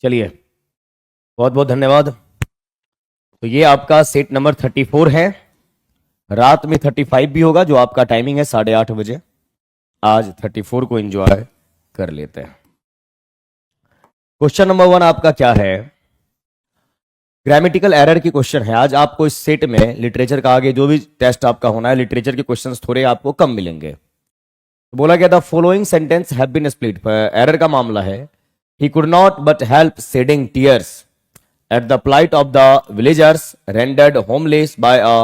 चलिए, बहुत बहुत धन्यवाद। तो ये आपका सेट नंबर 34 है। रात में 35 भी होगा, जो आपका टाइमिंग है 8:30 बजे। आज 34 को एंजॉय कर लेते हैं। क्वेश्चन नंबर 1 आपका क्या है? ग्रामेटिकल एरर की क्वेश्चन है। आज आपको इस सेट में लिटरेचर का आगे जो भी टेस्ट आपका होना है, लिटरेचर के क्वेश्चंस थोड़े आपको कम मिलेंगे। तो बोला गया था following sentence have been split. Error का मामला है, he could not but help shedding tears at the plight of the villagers rendered homeless by a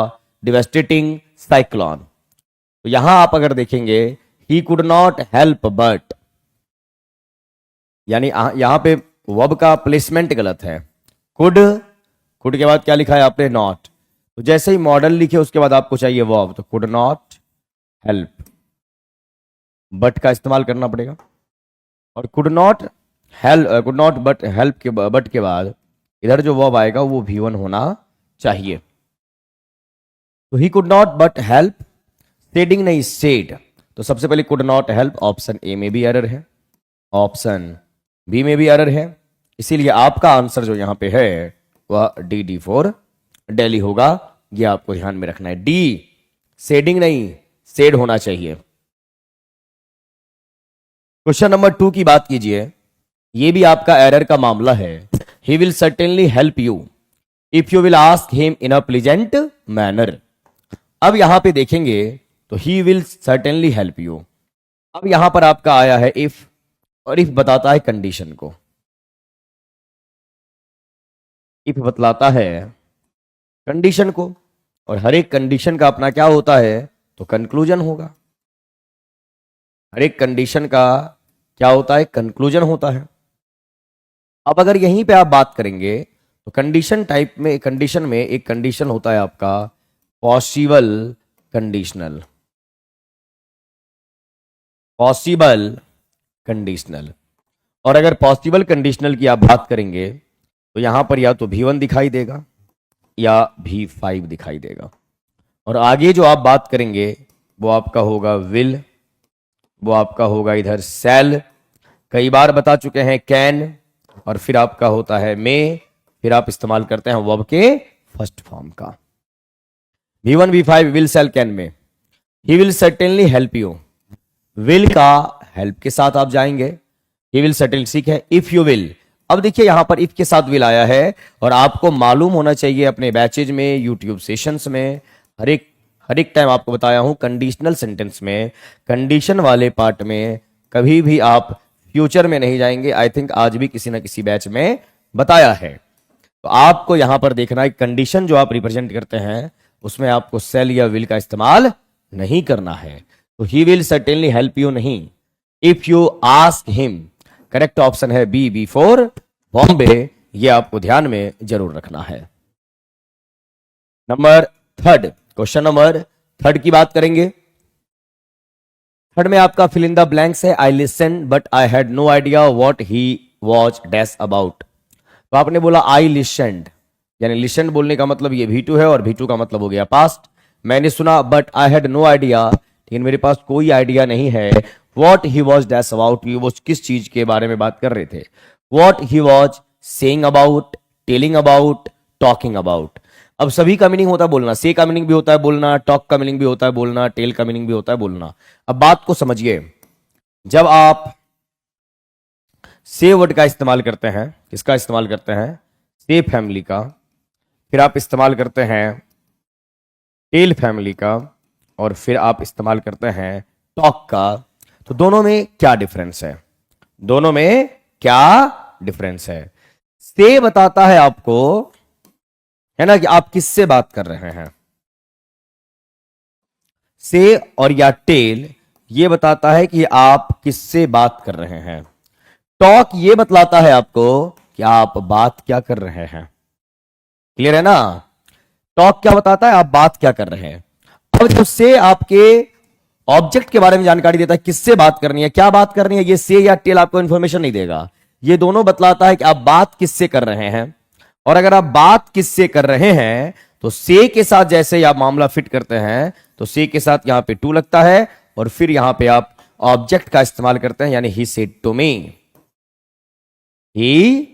devastating cyclone। तो यहां आप अगर देखेंगे, he could not help but, यानी यहां पे वर्ब का प्लेसमेंट गलत है। कुड के बाद क्या लिखा है आपने? नॉट। तो जैसे ही मॉडल लिखे उसके बाद आपको चाहिए वर्ब, तो कुड नॉट हेल्प, बट का इस्तेमाल करना पड़ेगा। और कुड नॉट बट हेल्प के बट के बाद इधर जो वर्ब आएगा वो V1 होना चाहिए। तो he could not but help shedding, नहीं शेड। तो सबसे पहले could not help, option A में भी एरर है, ऑप्शन बी में भी एरर है। इसीलिए आपका आंसर जो यहां पे है वह D4 दिल्ली होगा। ये आपको ध्यान में रखना है। डी शेडिंग नहीं, शेड होना चाहिए। क्वेश्चन नंबर 2 की बात कीजिए। ये भी आपका एरर का मामला है। He will certainly help you if you will ask him in a pleasant manner। अब यहां पे देखेंगे तो he will certainly help you। अब यहां पर आपका आया है if, और if बताता है कंडीशन को। if बतलाता है कंडीशन को, और हर एक कंडीशन का अपना क्या होता है? तो कंक्लूजन होगा। हर एक कंडीशन का क्या होता है? कंक्लूजन होता है। अब अगर यहीं पे आप बात करेंगे तो कंडीशन टाइप में, कंडीशन में एक कंडीशन होता है आपका पॉसिबल कंडीशनल। Possible conditional. और अगर पॉसिबल कंडीशनल की आप बात करेंगे तो यहां पर या तो V1 दिखाई देगा या V5 दिखाई देगा। और आगे जो आप बात करेंगे वो आपका होगा विल, वो आपका होगा इधर सेल, कई बार बता चुके हैं कैन, और फिर आपका होता है मे, फिर आप इस्तेमाल करते हैं वर्ब के फर्स्ट फॉर्म का। V1 V5 will sell can में। ही will certainly help you, will का हेल्प के साथ आप जाएंगे। ही विल सर्टेनली, ठीक है। इफ यू विल, अब देखिए यहां पर इफ के साथ विल आया है, और आपको मालूम होना चाहिए अपने बैचेज में, यूट्यूब सेशंस में, हर एक टाइम आपको बताया हूं कंडीशनल सेंटेंस में, कंडीशन वाले पार्ट में कभी भी आप फ्यूचर में नहीं जाएंगे। आई थिंक आज भी किसी ना किसी बैच में बताया है। तो आपको यहां पर देखना है कंडीशन जो आप रिप्रेजेंट करते हैं उसमें आपको सेल या विल का इस्तेमाल नहीं करना है। तो he will certainly help you नहीं, if you ask him. Correct option है बी, B4 बॉम्बे। ये आपको ध्यान में जरूर रखना है। नंबर 3, क्वेश्चन नंबर 3 की बात करेंगे। थर्ड में आपका फिल इन द ब्लैंक्स है। I listen but I had no idea what he was dash about. तो आपने बोला आई लिसनड, यानी लिसन बोलने का मतलब ये V2 है, और V2 का मतलब हो गया पास्ट। मैंने सुना but I had no idea, लेकिन मेरे पास कोई आइडिया नहीं है। What he was dash about, वो किस चीज के बारे में बात कर रहे थे। What he was saying about, telling about, talking about. अब सभी का मीनिंग होता है बोलना। से का मीनिंग भी होता है बोलना, टॉक का मीनिंग भी होता है बोलना, टेल का मीनिंग भी होता है बोलना। अब बात को समझिए, जब आप से वर्ड का इस्तेमाल करते हैं, किसका इस्तेमाल करते हैं? से फैमिली का। फिर आप इस्तेमाल करते हैं टेल फैमिली का, और फिर आप इस्तेमाल करते हैं टॉक का। तो दोनों में क्या डिफरेंस है? दोनों में क्या डिफरेंस है? से बताता है आपको, है ना, कि आप किससे बात कर रहे हैं। से और या टेल ये बताता है कि आप किससे बात कर रहे हैं। टॉक ये बतलाता है आपको कि आप बात क्या कर रहे हैं। क्लियर है ना? टॉक क्या बताता है? आप बात क्या कर रहे हैं। अब जब से आपके ऑब्जेक्ट के बारे में जानकारी देता है, किससे बात करनी है, क्या बात करनी है, ये से या टेल आपको इंफॉर्मेशन नहीं देगा। ये दोनों बतलाता है कि आप बात किससे कर रहे हैं। और अगर आप बात किससे कर रहे हैं तो से के साथ जैसे ही आप मामला फिट करते हैं तो से के साथ यहां पे टू लगता है, और फिर यहां पे आप ऑब्जेक्ट का इस्तेमाल करते हैं, यानी he said to me, he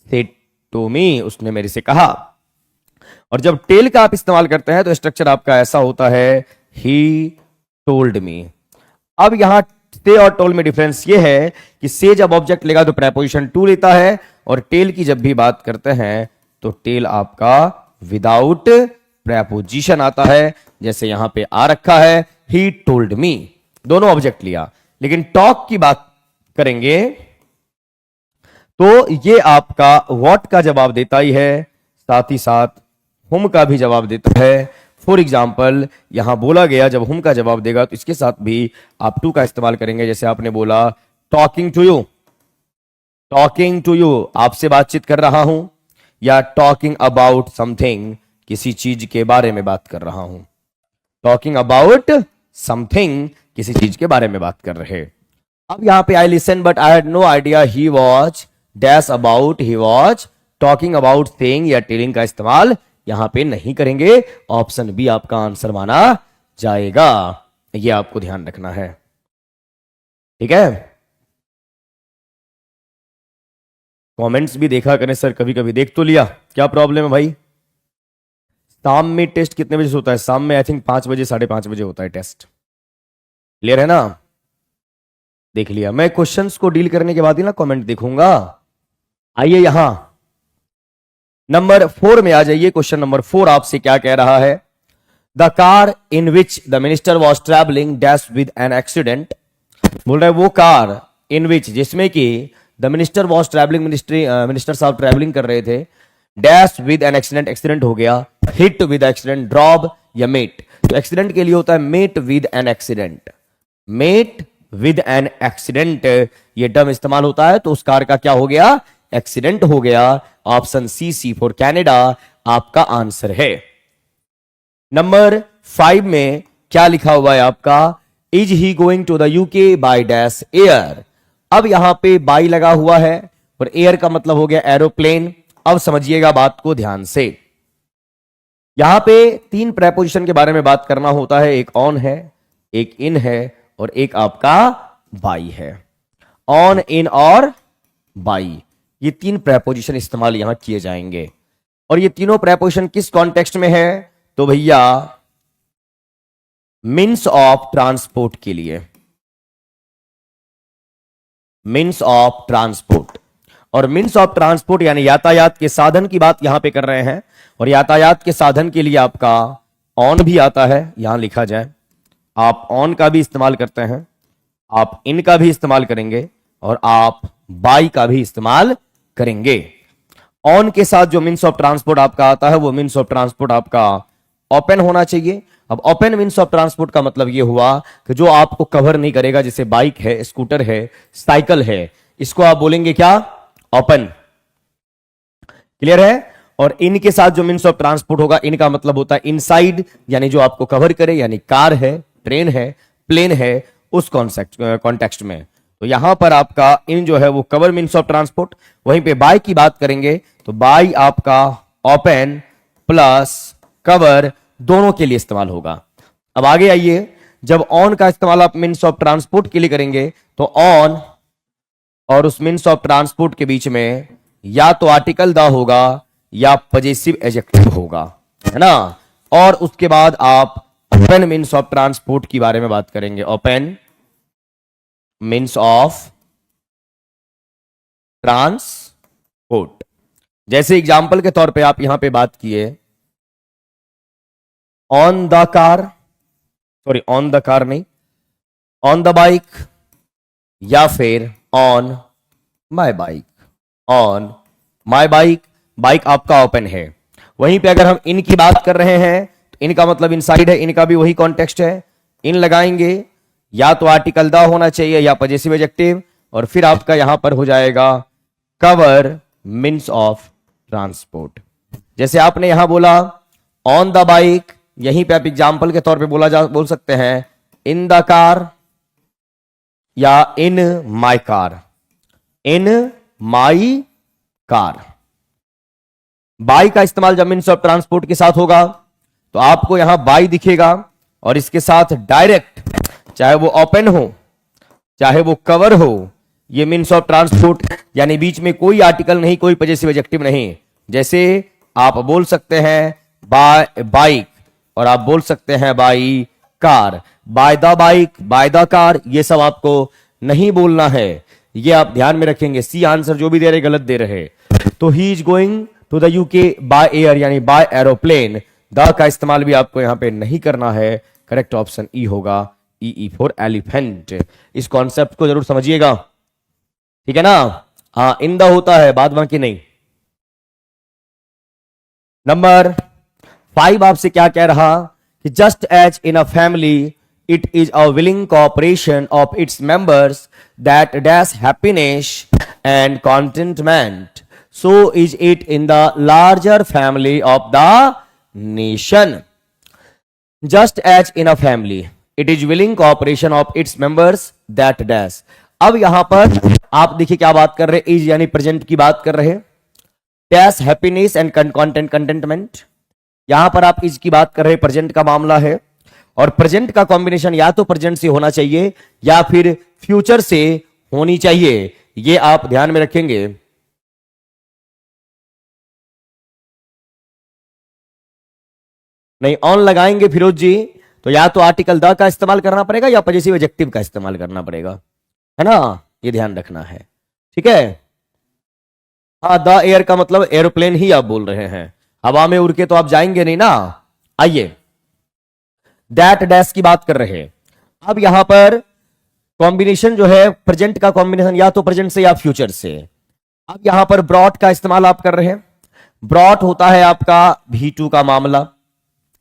said to me, उसने मेरे से कहा। और जब टेल का आप इस्तेमाल करते हैं तो स्ट्रक्चर आपका ऐसा होता है, ही टोल्ड मी। अब यहां से और टोल्ड में डिफरेंस ये है कि से जब ऑब्जेक्ट लेगा तो प्रेपोजिशन टू लेता है, और टेल की जब भी बात करते हैं तो टेल आपका विदाउट प्रेपोजिशन आता है, जैसे यहां पे आ रखा है, ही टोल्ड मी, दोनों ऑब्जेक्ट लिया। लेकिन टॉक की बात करेंगे तो ये आपका व्हाट का जवाब देता ही है, साथ ही साथ हुम का भी जवाब देता है। फॉर एग्जाम्पल यहां बोला गया जब हुम का जवाब देगा तो इसके साथ भी आप टू का इस्तेमाल करेंगे, जैसे आपने बोला talking to you, talking to you आपसे बातचीत कर रहा हूं, या टॉकिंग अबाउट समथिंग किसी चीज के बारे में बात कर रहा हूं, टॉकिंग अबाउट समथिंग किसी चीज के बारे में बात कर रहे। अब यहां पे I listen but I had no idea he was dash about, he was talking about saying या टेलिंग का इस्तेमाल यहां पे नहीं करेंगे। ऑप्शन बी आपका आंसर माना जाएगा, यह आपको ध्यान रखना है, ठीक है। कमेंट्स भी देखा करें सर, कभी कभी देख तो लिया, क्या प्रॉब्लम है भाई। शाम में टेस्ट कितने बजे से होता है? शाम में आई थिंक 5 बजे 5:30 बजे होता है टेस्ट, क्लियर है ना? देख लिया। मैं क्वेश्चंस को डील करने के बाद ही ना कमेंट देखूंगा। आइए यहां नंबर 4 में आ जाइए। क्वेश्चन नंबर 4 आपसे क्या कह रहा है? The car in which the minister was travelling dash with an accident. बोल रहा है वो कार इन विच जिसमें कि the minister was travelling, minister साहब ट्रेवलिंग कर रहे थे, dash with an accident, accident हो गया, हिट विद एक्सीडेंट, ड्रॉप या मेट। तो एक्सीडेंट के लिए होता है met with an accident, met with an accident, ये टर्म इस्तेमाल होता है तो उस कार का क्या हो गया? एक्सीडेंट हो गया। ऑप्शन सी फॉर कैनेडा आपका आंसर है। नंबर 5 में क्या लिखा हुआ है आपका? Is he going to the UK by dash air. अब यहां पे बाई लगा हुआ है और एयर का मतलब हो गया एरोप्लेन। अब समझिएगा बात को ध्यान से, यहां पे 3 प्रेपोजिशन के बारे में बात करना होता है, एक ऑन है, एक इन है और एक आपका बाई है। ऑन, इन और बाई, ये 3 प्रेपोजिशन इस्तेमाल यहां किए जाएंगे। और ये तीनों प्रेपोजिशन किस कॉन्टेक्स्ट में है? तो भैया मीन्स ऑफ ट्रांसपोर्ट के लिए, मीन्स ऑफ ट्रांसपोर्ट। और मीन्स ऑफ ट्रांसपोर्ट यानी यातायात के साधन की बात यहां पे कर रहे हैं। और यातायात के साधन के लिए आपका ऑन भी आता है, यहां लिखा जाए। आप ऑन का भी इस्तेमाल करते हैं, आप इन का भी इस्तेमाल करेंगे और आप बाई का भी इस्तेमाल करेंगे। ऑन के साथ जो मीन्स ऑफ ट्रांसपोर्ट आपका आता है वो मीन्स ऑफ ट्रांसपोर्ट आपका ओपन होना चाहिए। अब ओपन मीन्स ऑफ ट्रांसपोर्ट का मतलब ये हुआ कि जो आपको कवर नहीं करेगा, जैसे बाइक है, स्कूटर है, साइकिल है, इसको आप बोलेंगे क्या? ओपन, क्लियर है। और इनके साथ जो मीन्स ऑफ ट्रांसपोर्ट होगा, इनका मतलब होता है इनसाइड, यानी जो आपको कवर करे, यानी कार है, ट्रेन है, प्लेन है, उस कॉन्टेक्स्ट में। तो यहां पर आपका इन जो है वो कवर मीन्स ऑफ ट्रांसपोर्ट। वहीं पे बाय की बात करेंगे तो बाय आपका ओपन प्लस कवर दोनों के लिए इस्तेमाल होगा। अब आगे आइए, जब ऑन का इस्तेमाल आप मीन्स ऑफ ट्रांसपोर्ट के लिए करेंगे तो ऑन और उस मीन्स ऑफ ट्रांसपोर्ट के बीच में या तो आर्टिकल द होगा या पजेसिव एडजेक्टिव होगा, है ना। और उसके बाद आप ओपन मीन्स ऑफ ट्रांसपोर्ट के बारे में बात करेंगे। ओपन मीन्स ऑफ ट्रांसपोर्ट, जैसे एग्जाम्पल के तौर पे आप यहां पे बात किए on the car, sorry on the car नहीं, ऑन द बाइक, या फिर on my bike, on my bike. Bike आपका ओपन है। वहीं पे अगर हम इन की बात कर रहे हैं तो इनका मतलब इनसाइड है, इनका भी वही कॉन्टेक्स्ट है। इन लगाएंगे या तो आर्टिकल द होना चाहिए या पजेसिव एडजेक्टिव, और फिर आपका यहां पर हो जाएगा कवर मीन्स ऑफ ट्रांसपोर्ट। जैसे आपने यहां बोला ऑन द बाइक, यहीं पे आप एग्जाम्पल के तौर पे बोल सकते हैं इन द कार या in my car, in my car. By का इस्तेमाल जब मीन्स ऑफ ट्रांसपोर्ट के साथ होगा तो आपको यहां बाई दिखेगा और इसके साथ डायरेक्ट, चाहे वो ओपन हो, चाहे वो कवर हो, ये मीन्स ऑफ ट्रांसपोर्ट, यानी बीच में कोई आर्टिकल नहीं, कोई पजेसिव एडजेक्टिव नहीं। जैसे आप बोल सकते हैं बाय बाइक और आप बोल सकते हैं by car, by the bike, by the car, ये सब आपको नहीं बोलना है, ये आप ध्यान में रखेंगे। सी आंसर जो भी दे रहे गलत दे रहे। तो he is going to the UK by air यानी बाय एरोप्लेन, द का इस्तेमाल भी आपको यहां पे नहीं करना है। करेक्ट ऑप्शन ई होगा, ई फॉर एलिफेंट। इस कॉन्सेप्ट को जरूर समझिएगा, ठीक है ना। हाँ, इन द होता है, बाद बाकी नहीं। नंबर 5 आपसे क्या कह रहा कि just as in a family it is a willing cooperation of its members that dash happiness and contentment, so is it in the larger family of the nation. Just as in a family it is willing cooperation of its members that dash. अब यहां पर आप देखिए क्या बात कर रहे हैं, इज यानी प्रेजेंट की बात कर रहे हैं। डैश हैप्पीनेस एंड कंटेंटमेंट, यहां पर आप इज की बात कर रहे हैं, प्रेजेंट का मामला है। और प्रेजेंट का कॉम्बिनेशन या तो प्रेजेंट से होना चाहिए या फिर फ्यूचर से होनी चाहिए, ये आप ध्यान में रखेंगे। नहीं ऑन लगाएंगे फिरोज जी तो या तो आर्टिकल द का इस्तेमाल करना पड़ेगा या पजेसिव एडजेक्टिव का इस्तेमाल करना पड़ेगा, है ना, ये ध्यान रखना है, ठीक है। हाँ, द एयर का मतलब एरोप्लेन ही आप बोल रहे हैं, हवा में उड़ के तो आप जाएंगे नहीं ना। आइए, दैट डैश की बात कर रहे हैं। अब यहां पर कॉम्बिनेशन जो है प्रेजेंट का कॉम्बिनेशन या तो प्रेजेंट से या फ्यूचर से। अब यहां पर ब्रॉट का इस्तेमाल आप कर रहे हैं, ब्रॉट होता है आपका V2 का मामला,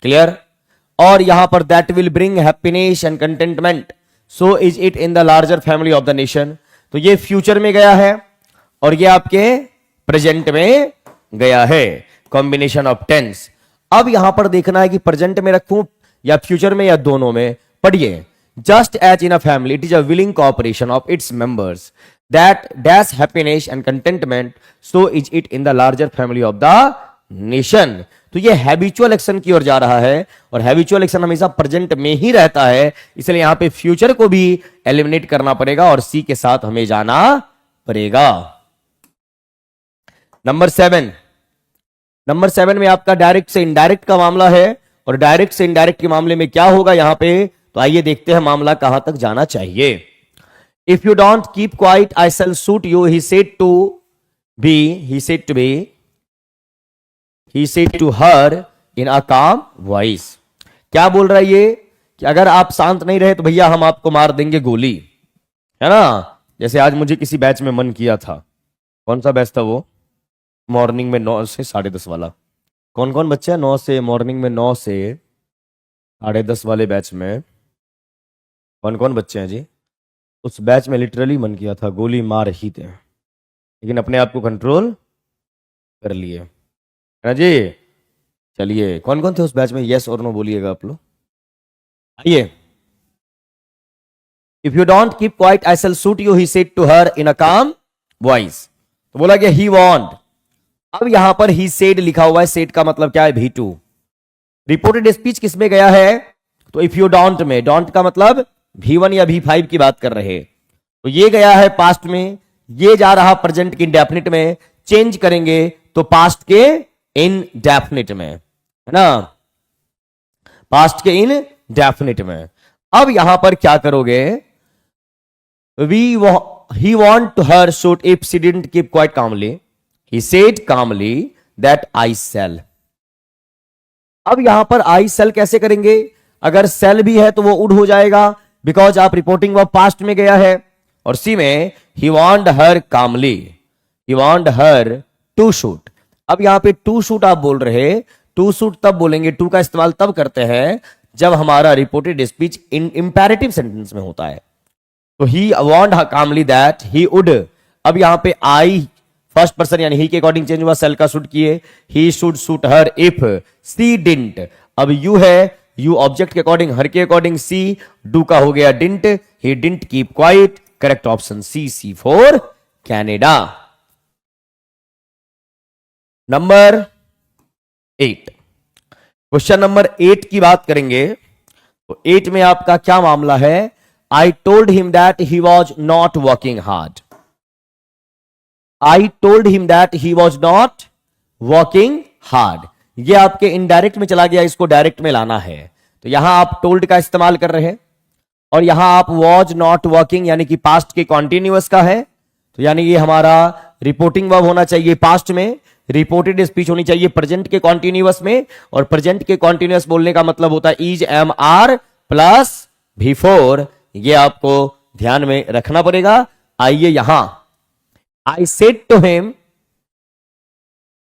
क्लियर। और यहां पर that will bring happiness and contentment, so is it in the larger family of the nation. तो ये फ्यूचर में गया है और ये आपके प्रेजेंट में गया है, कॉम्बिनेशन ऑफ टेंस। अब यहां पर देखना है कि प्रेजेंट में रखूं या फ्यूचर में या दोनों में। पढ़िए, just as in a family it is a willing cooperation of its members that dash happiness and contentment, so is it in the larger family of the nation. तो ये हैबिचुअल एक्शन की ओर जा रहा है और हैबिचुअल एक्शन हमेशा present में ही रहता है, इसलिए यहां पे फ्यूचर को भी एलिमिनेट करना पड़ेगा और सी के साथ हमें जाना पड़ेगा। नंबर 7 में आपका डायरेक्ट से इनडायरेक्ट का मामला है और डायरेक्ट से इनडायरेक्ट के मामले में क्या होगा यहां पे, तो आइए देखते हैं मामला कहां तक जाना चाहिए। If you don't keep quiet I shall shoot you, he said to her in a calm voice. क्या बोल रहा है ये कि अगर आप शांत नहीं रहे तो भैया हम आपको मार देंगे गोली, है ना। जैसे आज मुझे किसी बैच में मन किया था, कौन सा बैच था वो, मॉर्निंग में 9 से 10:30 वाला। कौन कौन बच्चे हैं 9 से मॉर्निंग में 9 से 10:30 वाले बैच में, कौन कौन बच्चे हैं जी। उस बैच में लिटरली मन किया था गोली मार ही थे, लेकिन अपने आप को कंट्रोल कर लिए, है ना जी। चलिए, कौन कौन थे उस बैच में, यस और नो बोलिएगा आप लोग। आइए, if you don't keep quiet I shall shoot you, he said to her in a calm voice. तो बोला कि ही वांट। अब यहां पर ही सेड लिखा हुआ है, सेड का मतलब क्या है, V2। रिपोर्टेड स्पीच किस में गया है, तो इफ यू डोंट में, डोंट का मतलब V1 या V5 की बात कर रहे, तो ये गया है पास्ट में, ये जा रहा प्रेजेंट के इंडेफिनिट में, चेंज करेंगे तो पास्ट के इनडेफिनिट में, है ना, पास्ट के इनडेफिनिट में। अब यहां पर क्या करोगे, he want to her shoot if she didn't keep quite calmly, he said calmly that I shall। अब यहां पर I shall कैसे करेंगे, अगर shall भी है तो वो उड हो जाएगा, बिकॉज आप रिपोर्टिंग वर्ब पास्ट में गया है। और सी में he want her calmly, he want her to shoot। अब यहां पे टू शूट आप बोल रहे, टू शूट तब बोलेंगे, टू का इस्तेमाल तब करते हैं जब हमारा reported speech in imperative sentence में होता है। तो he want calmly that he would. अब यहां पे आई फर्स्ट पर्सन यानी ही के अकॉर्डिंग चेंज हुआ, सेल का शूट किए, he should shoot her if she didn't. अब यू है, यू ऑब्जेक्ट के अकॉर्डिंग, हर के अकॉर्डिंग सी, डू का हो गया didn't, he didn't keep quiet. Correct option C for Canada. Number 8, question number 8 की बात करेंगे तो 8 में आपका क्या मामला है, I told him that he was not working hard. I told him that he was not working hard. ये आपके इनडायरेक्ट में चला गया, इसको डायरेक्ट में लाना है। तो यहां आप टोल्ड का इस्तेमाल कर रहे हैं और यहां आप वॉज नॉट वर्किंग यानी कि पास्ट के कॉन्टिन्यूअस का है। तो यानी ये हमारा रिपोर्टिंग वर्ब होना चाहिए पास्ट में, रिपोर्टेड स्पीच होनी चाहिए प्रेजेंट के कॉन्टिन्यूअस में। और प्रेजेंट के कॉन्टिन्यूअस बोलने का मतलब होता है is, am, are plus before. ये आपको ध्यान में रखना पड़ेगा। आइए यहां, I said to him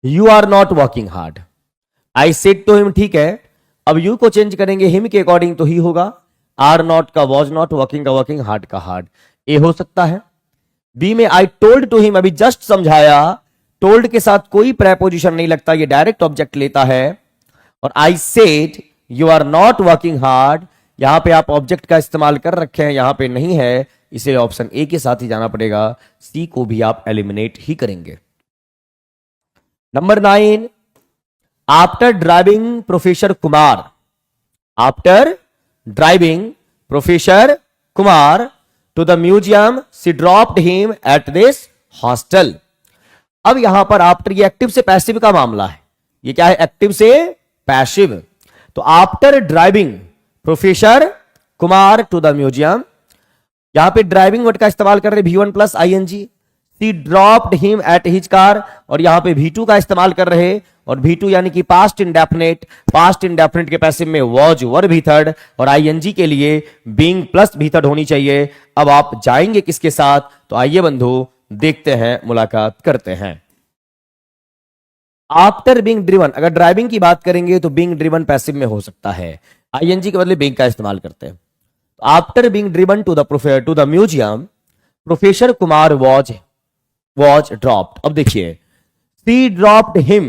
you are not working hard. I said to him, ठीक है। अब यू को चेंज करेंगे हिम के अकॉर्डिंग तो ही होगा, आर नॉट का वॉज नॉट, वर्किंग का वर्किंग, हार्ड का हार्ड। ए हो सकता है। बी में आई टोल्ड टू हिम, अभी जस्ट समझाया, टोल्ड के साथ कोई प्रेपोजिशन नहीं लगता, ये डायरेक्ट ऑब्जेक्ट लेता है। और I said you are not working hard, यहां पे आप ऑब्जेक्ट का इस्तेमाल कर रखे हैं, यहां पे नहीं है, इसे ऑप्शन ए के साथ ही जाना पड़ेगा। सी को भी आप एलिमिनेट ही करेंगे। Number 9, after driving professor Kumar, after driving professor Kumar to the museum she dropped him at this hostel. अब यहां पर आफ्टर, ये एक्टिव से पैसिव का मामला है। ये क्या है? एक्टिव से पैसिव। तो after driving professor Kumar to the museum, यहां पे ड्राइविंग वर्ड का इस्तेमाल कर रहे V1 plus ING। She dropped him at his car, और यहां पे V2 का इस्तेमाल कर रहे, और V2 यानी कि पास्ट इंडेफिनिट, पास्ट इंडेफिनिट के पैसिव में वॉज वर भी थर्ड, और ING के लिए बीइंग प्लस भी थर्ड होनी चाहिए। अब आप जाएंगे किसके साथ? तो आइए बंधु देखते हैं, मुलाकात करते हैं। आफ्टर बीइंग ड्रिवन, अगर ड्राइविंग की बात करेंगे तो बीइंग ड्रिवन पैसिव में हो सकता है, ING के बदले बीइंग का इस्तेमाल करते हैं। After being driven to the museum professor Kumar was dropped. अब देखिए, सी ड्रॉप्ड हिम,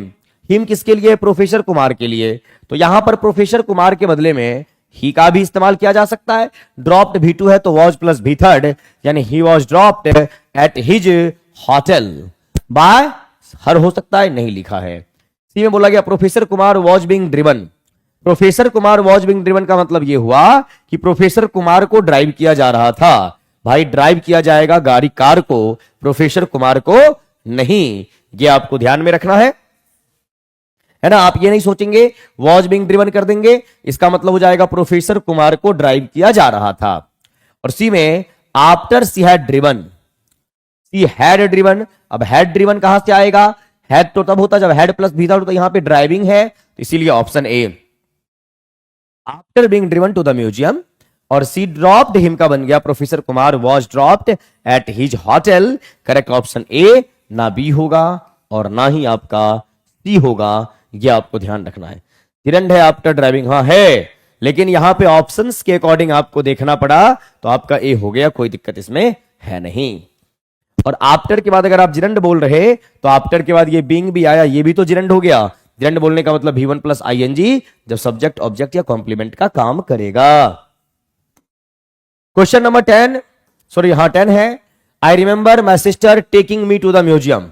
हिम किसके लिए? प्रोफेसर कुमार के लिए। तो यहां पर प्रोफेसर कुमार के बदले में ही का भी इस्तेमाल किया जा सकता है। ड्रॉप्ड V2 है तो वॉज प्लस भी थर्ड, यानी he was dropped at his hotel bye हर, हो सकता है, नहीं लिखा है। सी में बोला गया professor Kumar was being driven. Professor Kumar was being driven का मतलब यह हुआ कि प्रोफेसर कुमार को ड्राइव किया जा रहा था। भाई ड्राइव किया जाएगा गाड़ी, कार को, प्रोफेसर कुमार को नहीं। ये आपको ध्यान में रखना है ना। आप ये नहीं सोचेंगे वॉज बीइंग ड्रिवन कर देंगे, इसका मतलब हो जाएगा प्रोफेसर कुमार को ड्राइव किया जा रहा था। और सी में after she had driven, she had driven. अब हैड ड्रिवन कहां से आएगा? हैड तो तब होता जब हैड प्लस भी था, तो यहां पे ड्राइविंग है, तो इसीलिए option A, after being driven to the museum. और सी ड्रॉप्ड हिम का बन गया professor Kumar was dropped at his hotel. Correct option A, ना बी होगा और ना ही आपका सी होगा। यह आपको ध्यान रखना है। तिरंड है आफ्टर ड्राइविंग, हाँ है, लेकिन यहां पे ऑप्शंस के अकॉर्डिंग आपको देखना पड़ा, तो आपका ए हो गया, कोई दिक्कत इसमें है नहीं। और आफ्टर के बाद अगर आप जिरंड बोल रहे तो आफ्टर के बाद ये बीइंग भी आया, ये भी तो जिरंड हो गया। जिरंड बोलने का मतलब V1 प्लस ING जब सब्जेक्ट ऑब्जेक्ट या कॉम्प्लीमेंट का काम करेगा। क्वेश्चन नंबर 10, सॉरी हाँ 10 है। I remember my sister taking me to the museum.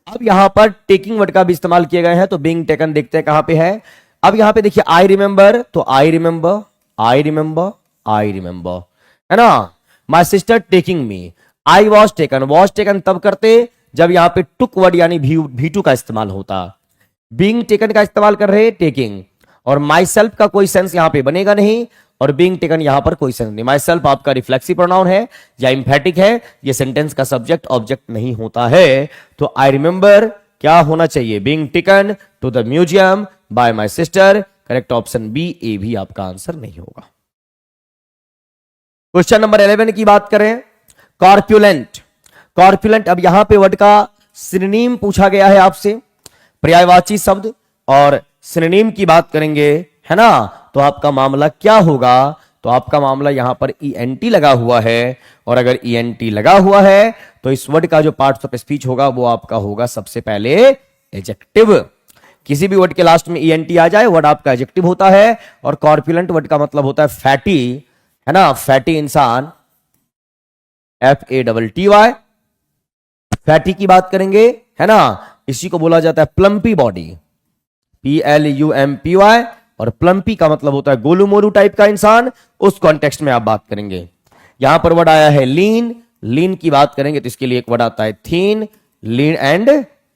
अब यहां पर टेकिंग वर्ड का भी इस्तेमाल किए गए हैं, तो बीइंग टेकन देखते हैं कहां पे है। अब यहां पे देखिए आई रिमेंबर, तो I remember, I remember, I remember, है ना। माई sister taking me, I was taken तब करते जब यहां पे टुक वर्ड यानी V2 का इस्तेमाल होता। बीइंग टेकन का इस्तेमाल कर रहे टेकिंग, और माई सेल्फ का कोई सेंस यहां पे बनेगा नहीं, और बीइंग टेकन यहां पर कोई सेंस नहीं। माई सेल्फ आपका रिफ्लेक्सिव प्रोनाउन है या इंफेटिक है, ये सेंटेंस का सब्जेक्ट ऑब्जेक्ट नहीं होता है। तो आई रिमेंबर क्या होना चाहिए? Being taken to the museum by my sister. Correct option B, A भी आपका आंसर नहीं होगा। क्वेश्चन नंबर 11 की बात करें, कॉर्पुलेंट। कॉर्पुलेंट, अब यहां पे वर्ड का सिनोनिम पूछा गया है आपसे, पर्यायवाची शब्द, और सिनोनिम की बात करेंगे, है ना। तो आपका मामला क्या होगा? तो आपका मामला यहां पर ENT लगा हुआ है, और अगर ENT लगा हुआ है तो इस वर्ड का जो पार्ट्स ऑफ स्पीच होगा वो आपका होगा सबसे पहले एडजेक्टिव। किसी भी वर्ड के लास्ट में ENT आ जाए, वर्ड आपका एडजेक्टिव होता है। और कॉर्पुलेंट वर्ड का मतलब होता है फैटी, है ना, फैटी इंसान, FATTY। फैटी की बात करेंगे, है ना, इसी को बोला जाता है प्लम्पी बॉडी, PLUMPY। और प्लम्पी का मतलब होता है गोलू मोलू टाइप का इंसान, उस कॉन्टेक्स्ट में आप बात करेंगे। यहां पर वर्ड आया है लीन, लीन की बात करेंगे तो इसके लिए एक वर्ड आता है थीन, लीन एंड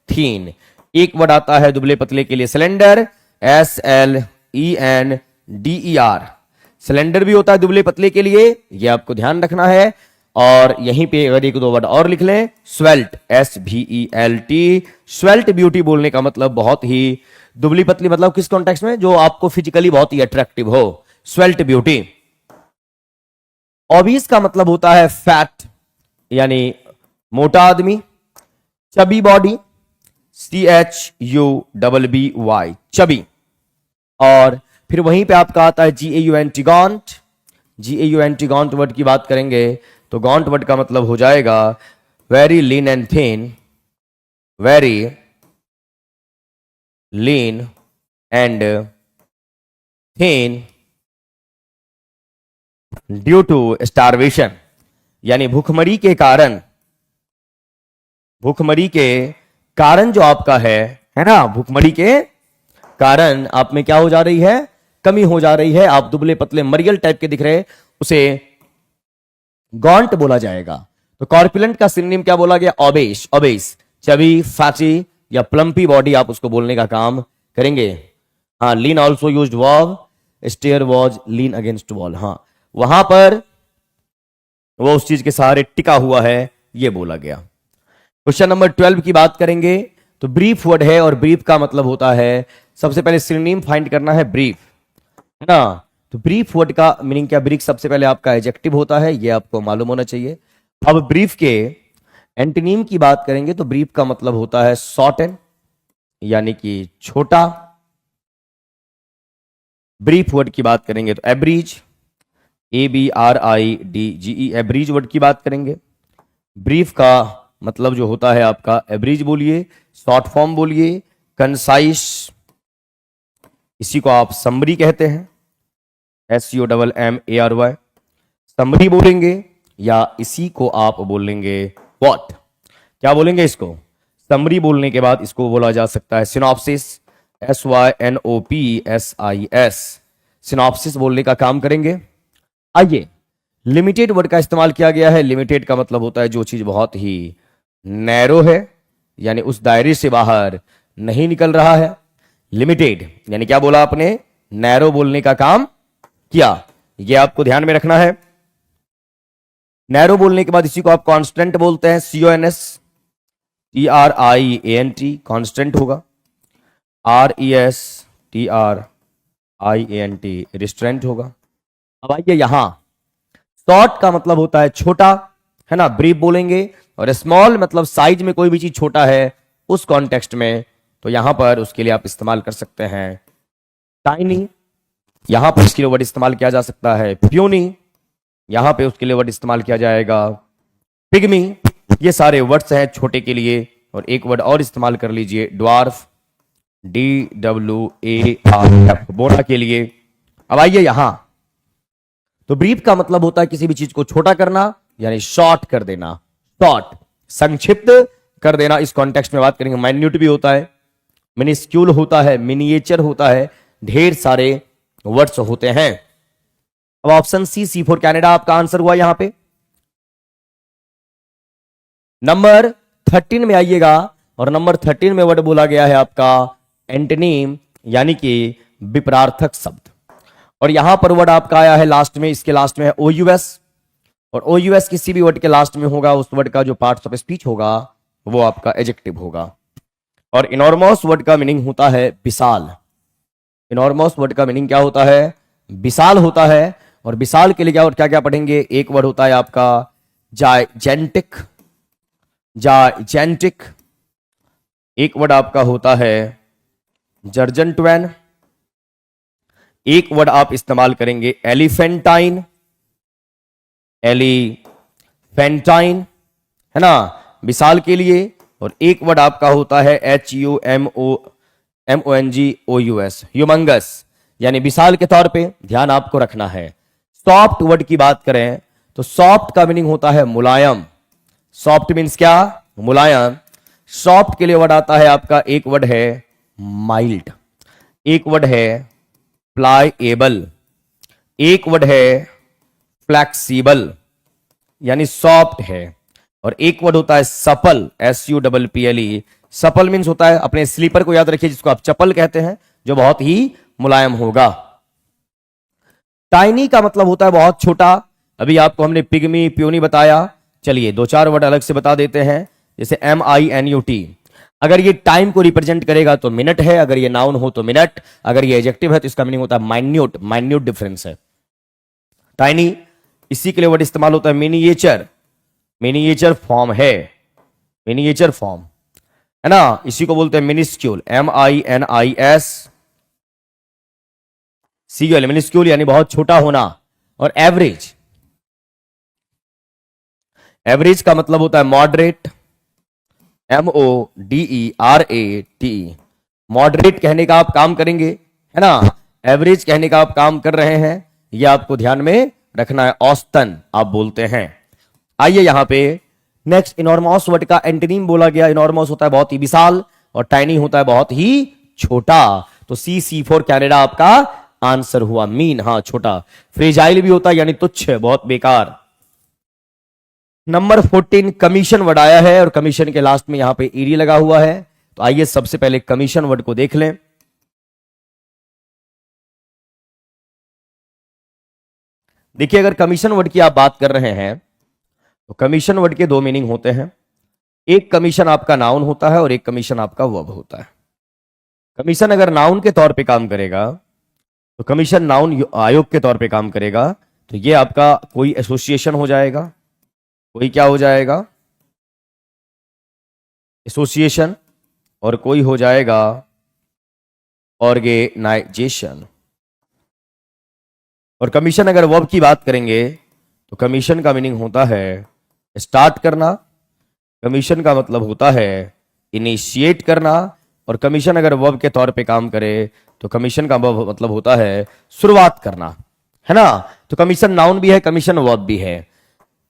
थीन। एक वर्ड आता है दुबले पतले के लिए सिलेंडर, SLENDER। सिलेंडर भी होता है दुबले पतले के लिए, ये आपको ध्यान रखना है। और यहीं पे अगर एक दो वर्ड और लिख लें, स्वेल्ट, SVELT। स्वेल्ट ब्यूटी बोलने का मतलब बहुत ही दुबली पतली, मतलब किस कॉन्टेक्स्ट में, जो आपको फिजिकली बहुत ही अट्रैक्टिव हो, स्वेल्ट ब्यूटी। ओबीस का मतलब होता है फैट, यानी मोटा आदमी। Chubby body, CHUBBY, chubby. और फिर वहीं पे आपका आता है GAUNT, गॉन्ट। GAUNT गॉन्ट वर्ड की बात करेंगे तो गॉन्ट वर्ड का मतलब हो जाएगा very lean and thin, very lean and thin due to starvation, यानी भूखमरी के कारण। भूखमरी के कारण जो आपका है ना, भूखमरी के कारण आप में क्या हो जा रही है, कमी हो जा रही है। आप दुबले पतले मरियल टाइप के दिख रहे, उसे गॉन्ट बोला जाएगा। तो कॉर्पुलेंट का सिनोनिम क्या बोला गया, ओबेस। ओबेस, चबी, फैटी या प्लम्पी बॉडी आप उसको बोलने का काम करेंगे। हाँ, lean also used verb, stare was lean against wall. हाँ, वहां पर वो उस चीज के सहारे टिका हुआ है, ये बोला गया। क्वेश्चन नंबर 12 की बात करेंगे तो ब्रीफ वर्ड है, और ब्रीफ का मतलब होता है, सबसे पहले सिनोनिम फाइंड करना है ब्रीफ, है ना। तो ब्रीफ वर्ड का मीनिंग क्या, ब्रीफ सबसे पहले आपका एडजेक्टिव होता है, ये आपको मालूम होना चाहिए। अब ब्रीफ के एंटोनिम की बात करेंगे तो ब्रीफ का मतलब होता है शॉर्टन, यानी कि छोटा। ब्रीफ वर्ड की बात करेंगे तो एब्रीज, ABRIDGE, एब्रीज वर्ड की बात करेंगे। ब्रीफ का मतलब जो होता है आपका एब्रीज बोलिए, शॉर्ट फॉर्म बोलिए, कंसाइस, इसी को आप समरी कहते हैं, SUMMARY, समरी बोलेंगे, या इसी को आप बोलेंगे व्हाट, क्या बोलेंगे इसको, समरी बोलने के बाद इसको बोला जा सकता है सिनॉप्सिस, SYNOPSIS, सिनॉप्सिस बोलने का काम करेंगे। आइए, लिमिटेड वर्ड का इस्तेमाल किया गया है। लिमिटेड का मतलब होता है जो चीज बहुत ही नैरो है, यानी उस दायरे से बाहर नहीं निकल रहा है। लिमिटेड यानी क्या बोला आपने, नैरो बोलने का काम किया, यह आपको ध्यान में रखना है। नैरो बोलने के बाद इसी को आप कांस्टेंट बोलते हैं, CONSTRIANT, कांस्टेंट होगा। RESTRIANT, रिस्ट्रेंट होगा। अब आइए यहां, शॉर्ट का मतलब होता है छोटा, है ना, ब्रीफ बोलेंगे। और स्मॉल मतलब साइज में कोई भी चीज छोटा है उस कॉन्टेक्स्ट में, तो यहां पर उसके लिए आप इस्तेमाल कर सकते हैं टाइनी, यहां पर उसके लिए वर्ड इस्तेमाल किया जा सकता है प्यूनी, यहां पे उसके लिए वर्ड इस्तेमाल किया जाएगा पिग्मी। ये सारे वर्ड्स हैं छोटे के लिए। और एक वर्ड और इस्तेमाल कर लीजिए, ड्वार्फ, DWARF, बोरा के लिए। अब आइए यहां, तो ब्रीफ का मतलब होता है किसी भी चीज को छोटा करना, यानी शॉर्ट कर देना, शॉर्ट, संक्षिप्त कर देना। इस कॉन्टेक्स्ट में बात करेंगे, माइन्यूट भी होता है, मिनिस्क्यूल होता है, मिनिएचर होता है, ढेर सारे वर्ड्स होते हैं। अब ऑप्शन C फॉर कनाडा आपका आंसर हुआ यहां पे। नंबर 13 में आइएगा, और नंबर 13 में वर्ड बोला गया है आपका एंटोनिम, यानी कि विपरार्थक शब्द। और यहां पर वर्ड आपका आया है लास्ट में, इसके लास्ट में है OUS, और OUS किसी भी वर्ड के लास्ट में होगा, उस वर्ड का जो पार्ट्स ऑफ स्पीच होगा वो आपका एडजेक्टिव होगा। और इनॉर्मस वर्ड का मीनिंग होता है विशाल। इनॉर्मस वर्ड का मीनिंग क्या होता है, विशाल होता है। और विशाल के लिए क्या क्या क्या पढ़ेंगे, एक वर्ड होता है आपका जाइजेंटिक, जाइजेंटिक, एक वर्ड आपका होता है जर्जेंटवैन, एक वर्ड आप इस्तेमाल करेंगे एलिफेंटाइन, एलिफेंटाइन, है ना, विशाल के लिए। और एक वर्ड आपका होता है HUMONGOUS, ह्यूमंगस, यानी विशाल के तौर पे, ध्यान आपको रखना है। सॉफ्ट वर्ड की बात करें तो सॉफ्ट का मीनिंग होता है मुलायम। सॉफ्ट मीन्स क्या, मुलायम। सॉफ्ट के लिए वर्ड आता है आपका, एक वर्ड है माइल्ड, एक वर्ड है प्लाएबल, एक वर्ड है फ्लैक्सीबल, यानी सॉफ्ट है। और एक वर्ड होता है सपल, SUPPLE। सपल मीन्स होता है, अपने स्लीपर को याद रखिए, जिसको आप चप्पल कहते हैं, जो बहुत ही मुलायम होगा। टाइनी का मतलब होता है बहुत छोटा। अभी आपको हमने पिग्मी, प्योनी बताया। चलिए 2-4 वर्ड अलग से बता देते हैं, जैसे MINUT। अगर ये टाइम को रिप्रेजेंट करेगा तो मिनट है, अगर ये नाउन हो तो मिनट, अगर ये एडजेक्टिव है तो इसका मीनिंग होता है माइन्यूट। माइन्यूट डिफरेंस है। टाइनी, इसी के लिए वर्ड इस्तेमाल होता है मिनिएचर। मिनिएचर फॉर्म है, मिनिएचर फॉर्म है ना, इसी को बोलते हैं मिनिस्क्यूल, MINISCUL। मिनिस्क्यूल यानी बहुत छोटा होना। और एवरेज, एवरेज का मतलब होता है मॉडरेट, MODERATE। मॉडरेट कहने का आप काम करेंगे, है ना, एवरेज कहने का आप काम कर रहे हैं, यह आपको ध्यान में रखना है। औसतन आप बोलते हैं। आइए यहां पे नेक्स्ट, इनॉर्मस वर्ड का एंटोनिम बोला गया। इनॉर्मस होता है बहुत ही विशाल, और टाइनी होता है बहुत ही छोटा। तो C फॉर कैनेडा आपका आंसर हुआ। मीन, हाँ छोटा। फ्रेजाइल भी होता है यानी तुच्छ, बहुत बेकार। नंबर 14 कमीशन वर्ड आया है, और कमीशन के लास्ट में यहां पे ईडी लगा हुआ है। तो आइए सबसे पहले कमीशन वर्ड को देख लें। देखिए, अगर कमीशन वर्ड की आप बात कर रहे हैं तो कमीशन वर्ड के 2 मीनिंग होते हैं। एक कमीशन आपका नाउन होता है और एक कमीशन आपका वर्ब होता है। कमीशन अगर नाउन के तौर पे काम करेगा तो कमीशन नाउन आयोग के तौर पे काम करेगा, तो ये आपका कोई एसोसिएशन हो जाएगा। कोई क्या हो जाएगा? एसोसिएशन। और कोई हो जाएगा ऑर्गेनाइजेशन। और कमीशन अगर वर्ब की बात करेंगे तो कमीशन का मीनिंग होता है स्टार्ट करना। कमीशन का मतलब होता है इनिशिएट करना। और कमीशन अगर वर्ब के तौर पे काम करे तो कमीशन का मतलब होता है शुरुआत करना, है ना। तो कमीशन नाउन भी है, कमीशन वर्ब भी है।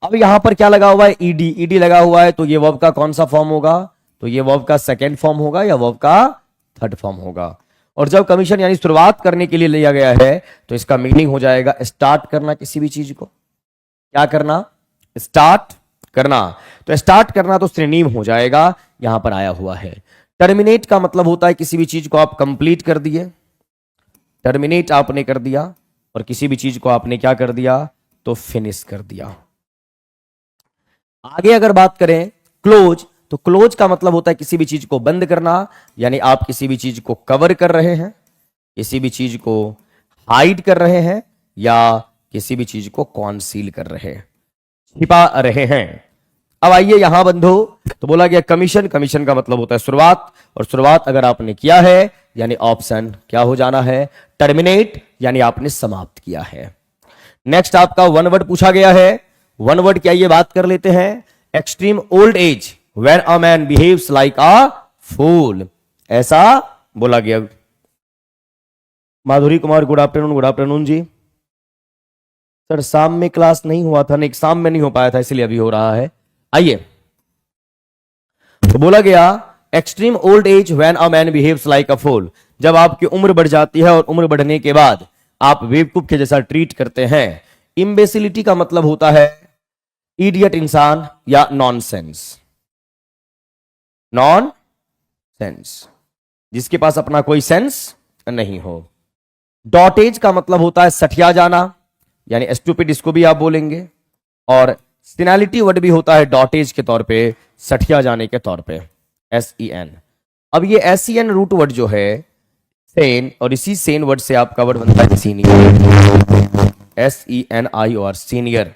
अब यहां पर क्या लगा हुआ है? ईडी। ईडी लगा हुआ है, तो ये वर्ब का कौन सा फॉर्म होगा? तो ये वर्ब का सेकेंड फॉर्म होगा या वर्ब का थर्ड फॉर्म होगा। और जब कमीशन यानी शुरुआत करने के लिए लिया गया है तो इसका मीनिंग हो जाएगा स्टार्ट करना किसी भी चीज को। क्या करना? स्टार्ट करना। तो स्टार्ट करना तो श्रेणीम हो जाएगा, यहां पर आया हुआ है। टर्मिनेट का मतलब होता है किसी भी चीज को आप कंप्लीट कर दिए। टर्मिनेट आपने कर दिया, और किसी भी चीज को आपने क्या कर दिया? तो फिनिश कर दिया। आगे अगर बात करें क्लोज, तो क्लोज का मतलब होता है किसी भी चीज को बंद करना, यानी आप किसी भी चीज को कवर कर रहे हैं, किसी भी चीज को हाइड कर रहे हैं, या किसी भी चीज को कॉन्सील कर रहे हैं, छिपा रहे हैं। अब आइए यहां बंधो, तो बोला गया कमीशन। कमीशन का मतलब होता है शुरुआत, और शुरुआत अगर आपने किया है यानी ऑप्शन क्या हो जाना है? टर्मिनेट, यानी आपने समाप्त किया है। नेक्स्ट आपका वन वर्ड पूछा गया है। वन वर्ड क्या, ये बात कर लेते हैं। Extreme old age when a man behaves like a fool, ऐसा बोला गया। Madhuri Kumar, good afternoon. Good afternoon ji. Sir शाम में क्लास नहीं हुआ था, नहीं शाम में नहीं हो पाया था, इसलिए अभी हो रहा है। आइए, तो बोला गया extreme old age when a man behaves like a fool, जब आपकी उम्र बढ़ जाती है और उम्र बढ़ने के बाद आप बेवकूफ के जैसा ट्रीट करते हैं। इम्बेसिलिटी का मतलब होता है इडियट इंसान या नॉनसेंस। नॉनसेंस, जिसके पास अपना कोई सेंस नहीं हो। डॉटेज का मतलब होता है सठिया जाना, यानी स्टूपिड, इसको भी आप बोलेंगे। और सिनालिटी वर्ड भी होता है डॉटेज के तौर पे, सठिया जाने के तौर पे, SEN। अब ये SEN रूट वर्ड जो है सेन, और इसी सेन वर्ड से आपका वर्ड बनता है सीनियर। SENIOR, सीनियर,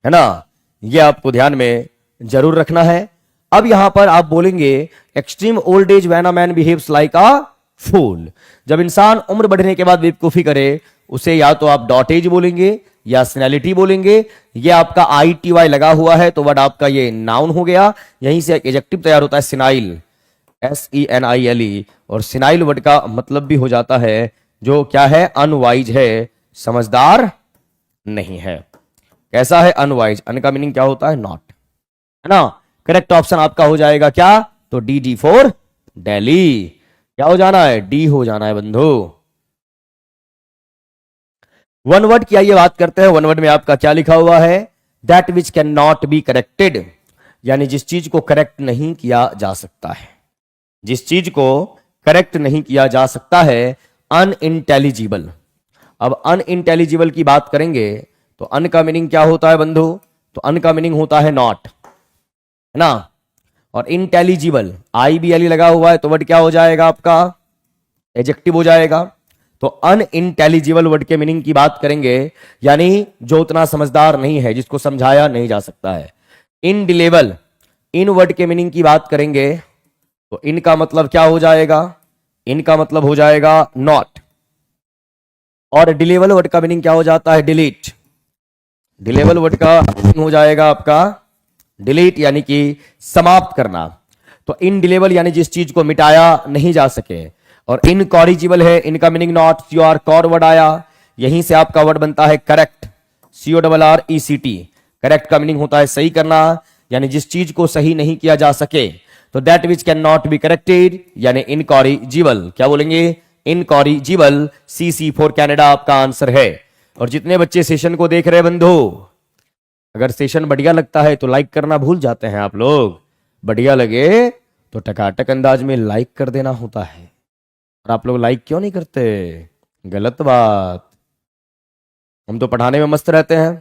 है ना। ये आपको ध्यान में जरूर रखना है। अब यहां पर आप बोलेंगे extreme old age when a man behaves like a fool, जब इंसान उम्र बढ़ने के बाद बेवकूफी करे, उसे या तो आप डॉटेज बोलेंगे या सिनालिटी बोलेंगे। ये आपका ITY लगा हुआ है, तो वर्ड आपका ये नाउन हो गया। यहीं से एक एडजेक्टिव तैयार होता है सिनाइल, SENILE। और सिनाइल वर्ड का मतलब भी हो जाता है जो क्या है? अनवाइज है, समझदार नहीं है। कैसा है? अनवाइज। अन का मीनिंग क्या होता है? नॉट, है ना। करेक्ट ऑप्शन आपका हो जाएगा क्या? तो D फॉर दिल्ली। क्या हो जाना है? D हो जाना है बंधु। वन वर्ड की आइए बात करते हैं। वन वर्ड में आपका क्या लिखा हुआ है? That which can not be corrected, यानी जिस चीज को करेक्ट नहीं किया जा सकता है, जिस चीज को करेक्ट नहीं किया जा सकता है, अनइंटेलिजिबल। अब अनइंटेलिजिबल की बात करेंगे तो अन का मीनिंग क्या होता है बंधु? तो अन का मीनिंग होता है नॉट, है ना। और इंटेलिजिबल, आई बी एल लगा हुआ है तो वर्ड क्या हो जाएगा आपका? एडजेक्टिव हो जाएगा। तो अनइंटेलिजिबल वर्ड के मीनिंग की बात करेंगे, यानी जो उतना समझदार नहीं है, जिसको समझाया नहीं जा सकता है। इनडिलेबल, इन वर्ड के मीनिंग की बात करेंगे तो इनका मतलब क्या हो जाएगा? इनका मतलब हो जाएगा नॉट। और डिलेबल वर्ड का मीनिंग क्या हो जाता है? डिलीट। डिलेबल वर्ड का मीनिंग हो जाएगा आपका डिलीट, यानी कि समाप्त करना। तो इनडिलेबल यानी जिस चीज को मिटाया नहीं जा सके। और इनकॉरिजिबल है, इनका meaning not, COR cor word आया, यहीं से आपका वर्ड बनता है करेक्ट, CORRECT। करेक्ट का मीनिंग होता है सही करना, यानी जिस चीज को सही नहीं किया जा सके। तो that which can not be corrected, यानी इनकॉरिजिबल। क्या बोलेंगे? इनकॉरिजिबल। CC फॉर कैनेडा आपका आंसर है। और जितने बच्चे सेशन को देख रहे हैं बंधु, अगर सेशन बढ़िया लगता है तो लाइक करना भूल जाते हैं आप लोग। बढ़िया लगे तो टकाटक अंदाज में लाइक कर देना होता है, और आप लोग लाइक क्यों नहीं करते? गलत बात। हम तो पढ़ाने में मस्त रहते हैं,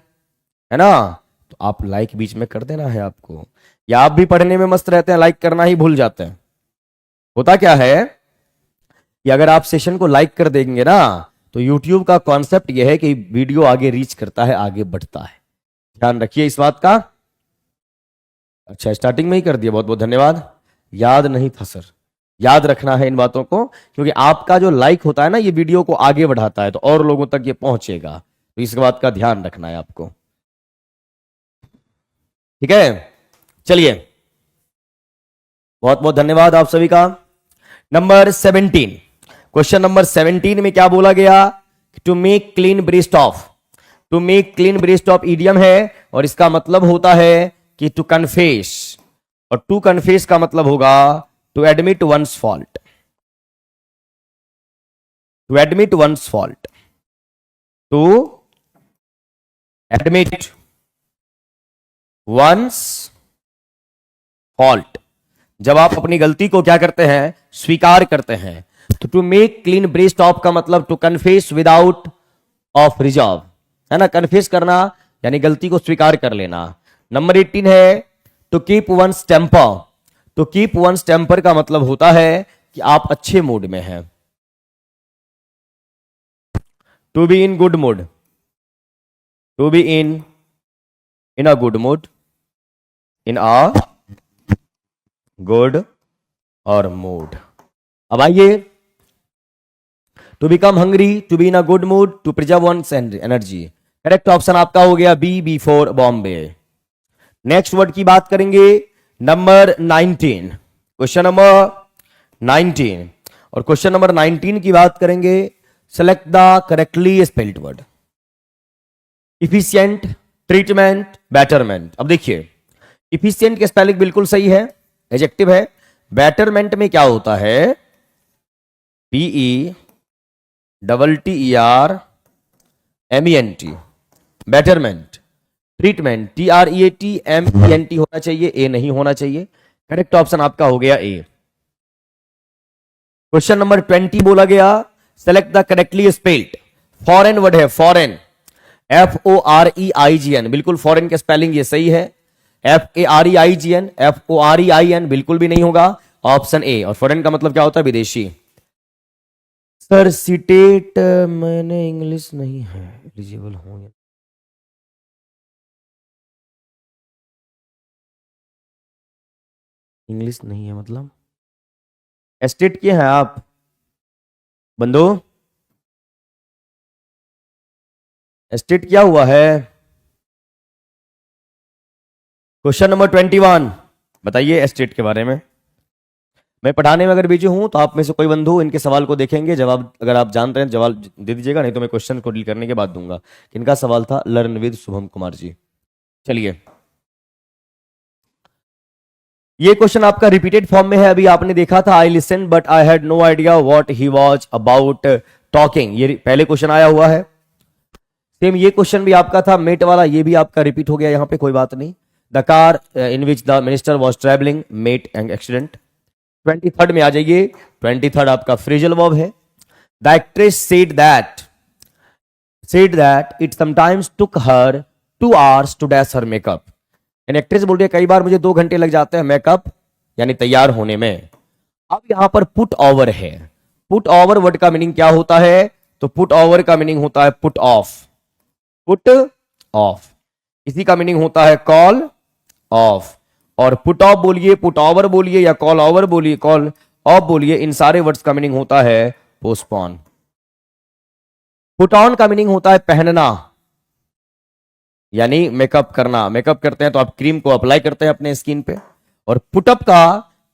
है ना। तो आप लाइक बीच में कर देना है आपको। या आप भी पढ़ने में मस्त रहते हैं, लाइक करना ही भूल जाते हैं। होता क्या है कि अगर आप सेशन को लाइक कर देंगे ना, तो YouTube का कॉन्सेप्ट यह है कि वीडियो आगे रीच करता है, आगे बढ़ता है। ध्यान रखिए इस बात का। अच्छा, स्टार्टिंग में ही कर दिया, बहुत बहुत धन्यवाद। याद नहीं था सर, याद रखना है इन बातों को, क्योंकि आपका जो लाइक होता है ना, ये वीडियो को आगे बढ़ाता है, तो और लोगों तक ये पहुंचेगा। तो इस बात का ध्यान रखना है आपको, ठीक है। चलिए, बहुत बहुत धन्यवाद आप सभी का। नंबर 17, क्वेश्चन नंबर 17 में क्या बोला गया? To make clean breast of. To make clean breast of idiom है, और इसका मतलब होता है कि टू कन्फेस। और टू कन्फेस का मतलब होगा to admit one's fault. To admit one's fault. To admit one's fault, जब आप अपनी गलती को क्या करते हैं? स्वीकार करते हैं। तो to make clean breast of का मतलब to confess without of reserve, है ना। कन्फेस करना यानी गलती को स्वीकार कर लेना। नंबर 18 है टू कीप वंस टेम्पर। तो कीप वंस टेम्पर का मतलब होता है कि आप अच्छे मूड में हैं। To be in good mood. To be in a good mood, in a good और मूड। अब आइए, to become hungry, to be in a good mood, to preserve one's energy. Correct option आपका हो गया B for Bombay. Next word की बात करेंगे, number 19, question number 19। और क्वेश्चन नंबर 19 की बात करेंगे, select the correctly spelled word. Efficient, treatment, betterment. अब देखिए, इफिशिएंट की स्पेलिंग बिल्कुल सही है, एडजेक्टिव है। बेटरमेंट में क्या होता है? BETTERMENT, betterment. ट्रीटमेंट, TREATMENT होना चाहिए, ए नहीं होना चाहिए। करेक्ट ऑप्शन आपका हो गया ए। क्वेश्चन नंबर 20 बोला गया, select the correctly spelled. Foreign word है, फॉरेन, FOREIGN, बिल्कुल फॉरेन के स्पेलिंग ये सही है। FAREIGN, FOREIN बिल्कुल भी नहीं होगा, ऑप्शन ए। और फॉरेन का मतलब क्या होता है? विदेशी। सर सीटेट मैंने इंग्लिश नहीं है, एलिजिबल हूं। इंग्लिश नहीं है मतलब एस्टेट के हैं आप बंदो? एस्टेट क्या हुआ है? क्वेश्चन नंबर 21, बताइए एस्टेट के बारे में। मैं पढ़ाने में अगर बिजी हूं तो आप में से कोई बंधु इनके सवाल को देखेंगे, जवाब अगर आप जानते हैं जवाब दे दीजिएगा, नहीं तो मैं क्वेश्चन को डील करने के बाद दूंगा। किनका सवाल था? Learn with Shubham Kumar ji. चलिए, ये क्वेश्चन आपका रिपीटेड फॉर्म में है, अभी आपने देखा था I listen but I had no idea what he was about talking. ये पहले क्वेश्चन आया हुआ है। सेम ये क्वेश्चन भी आपका था मेट वाला, ये भी आपका रिपीट हो गया यहां पे, कोई बात नहीं। The car in which the minister was travelling met an accident. 23rd में आ जाइए। 23rd आपका फ्रेजल वर्ब है। The actress said that it sometimes took her 2 hours to dash her makeup। यानी एक्ट्रेस बोल रही है कई बार मुझे 2 घंटे लग जाते हैं मेकअप यानी तैयार होने में। अब यहां पर पुट ओवर है। पुट ओवर वर्ड का मीनिंग क्या होता है? तो पुट ओवर का मीनिंग होता है पुट ऑफ। पुट ऑफ इसी का मीनिंग होता है कॉल ऑफ। और पुट ऑफ बोलिए, पुट ओवर बोलिए या कॉल ओवर बोलिए, कॉल ऑफ बोलिए, इन सारे वर्ड्स का मीनिंग होता है पोस्टपोन। पुट ऑन का मीनिंग होता है पहनना यानी मेकअप करना। मेकअप करते हैं तो आप क्रीम को अप्लाई करते हैं अपने स्किन पे। और पुटअप का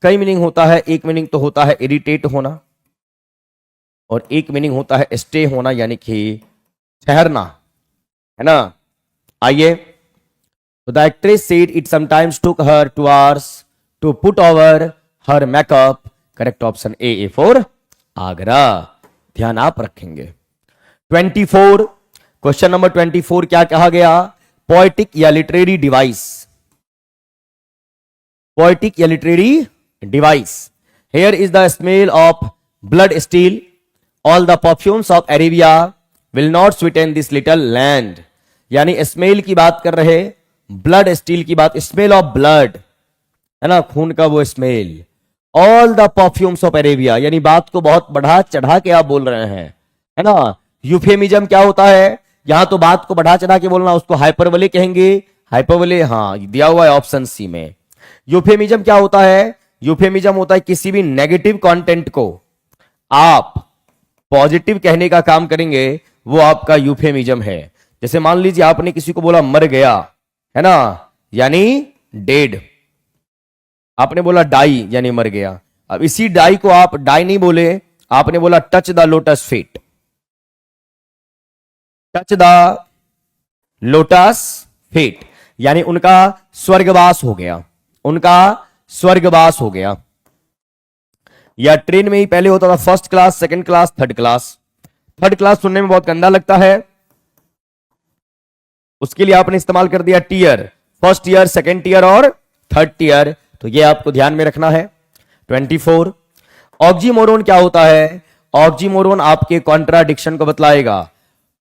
कई मीनिंग होता है। एक मीनिंग तो होता है इरिटेट होना और एक मीनिंग होता है स्टे होना यानी कि ठहरना, है ना। आइए, तो the actress said it sometimes took her 2 hours to put over her makeup. Correct option A for Agra. ध्यान आप रखेंगे। 24 क्वेश्चन नंबर 24 क्या कहा गया? पोएटिक या लिटरेरी डिवाइस। पोएटिक या literary device. Here is the smell of blood steel, all the perfumes of Arabia will not Sutton this little land. यानी smell की बात कर रहे, ब्लड स्टील की बात, स्मेल ऑफ ब्लड है ना, खून का वो smell. All the perfumes of Arabia यानी बात को बहुत बढ़ा चढ़ा के आप बोल रहे हैं, है ना। यूफेमिज्म क्या होता है? यहां तो बात को बढ़ा चढ़ा के बोलना, उसको हाइपरबोले कहेंगे। हाइपरबोले हाँ दिया हुआ है ऑप्शन सी में। यूफेमिज्म क्या होता है? यूफेमिज्म होता है किसी भी नेगेटिव कंटेंट को आप पॉजिटिव कहने का काम करेंगे, वो आपका यूफेमिज्म है। जैसे मान लीजिए आपने किसी को बोला मर गया, है ना, यानी डेड। आपने बोला डाई यानी मर गया। अब इसी डाई को आप डाई नहीं बोले, आपने बोला touch the lotus feet. Touch the lotus feet यानी उनका स्वर्गवास हो गया, उनका स्वर्गवास हो गया। या ट्रेन में ही पहले होता था first class, second class, third class. Third class सुनने में बहुत गंदा लगता है, उसके लिए आपने इस्तेमाल कर दिया टीयर। फर्स्ट ईयर, सेकंड ईयर और थर्ड ईयर, तो ये आपको ध्यान में रखना है। 24 ऑक्सीमोरोन क्या होता है? ऑक्सीमोरोन आपके कॉन्ट्राडिक्शन को बतलाएगा।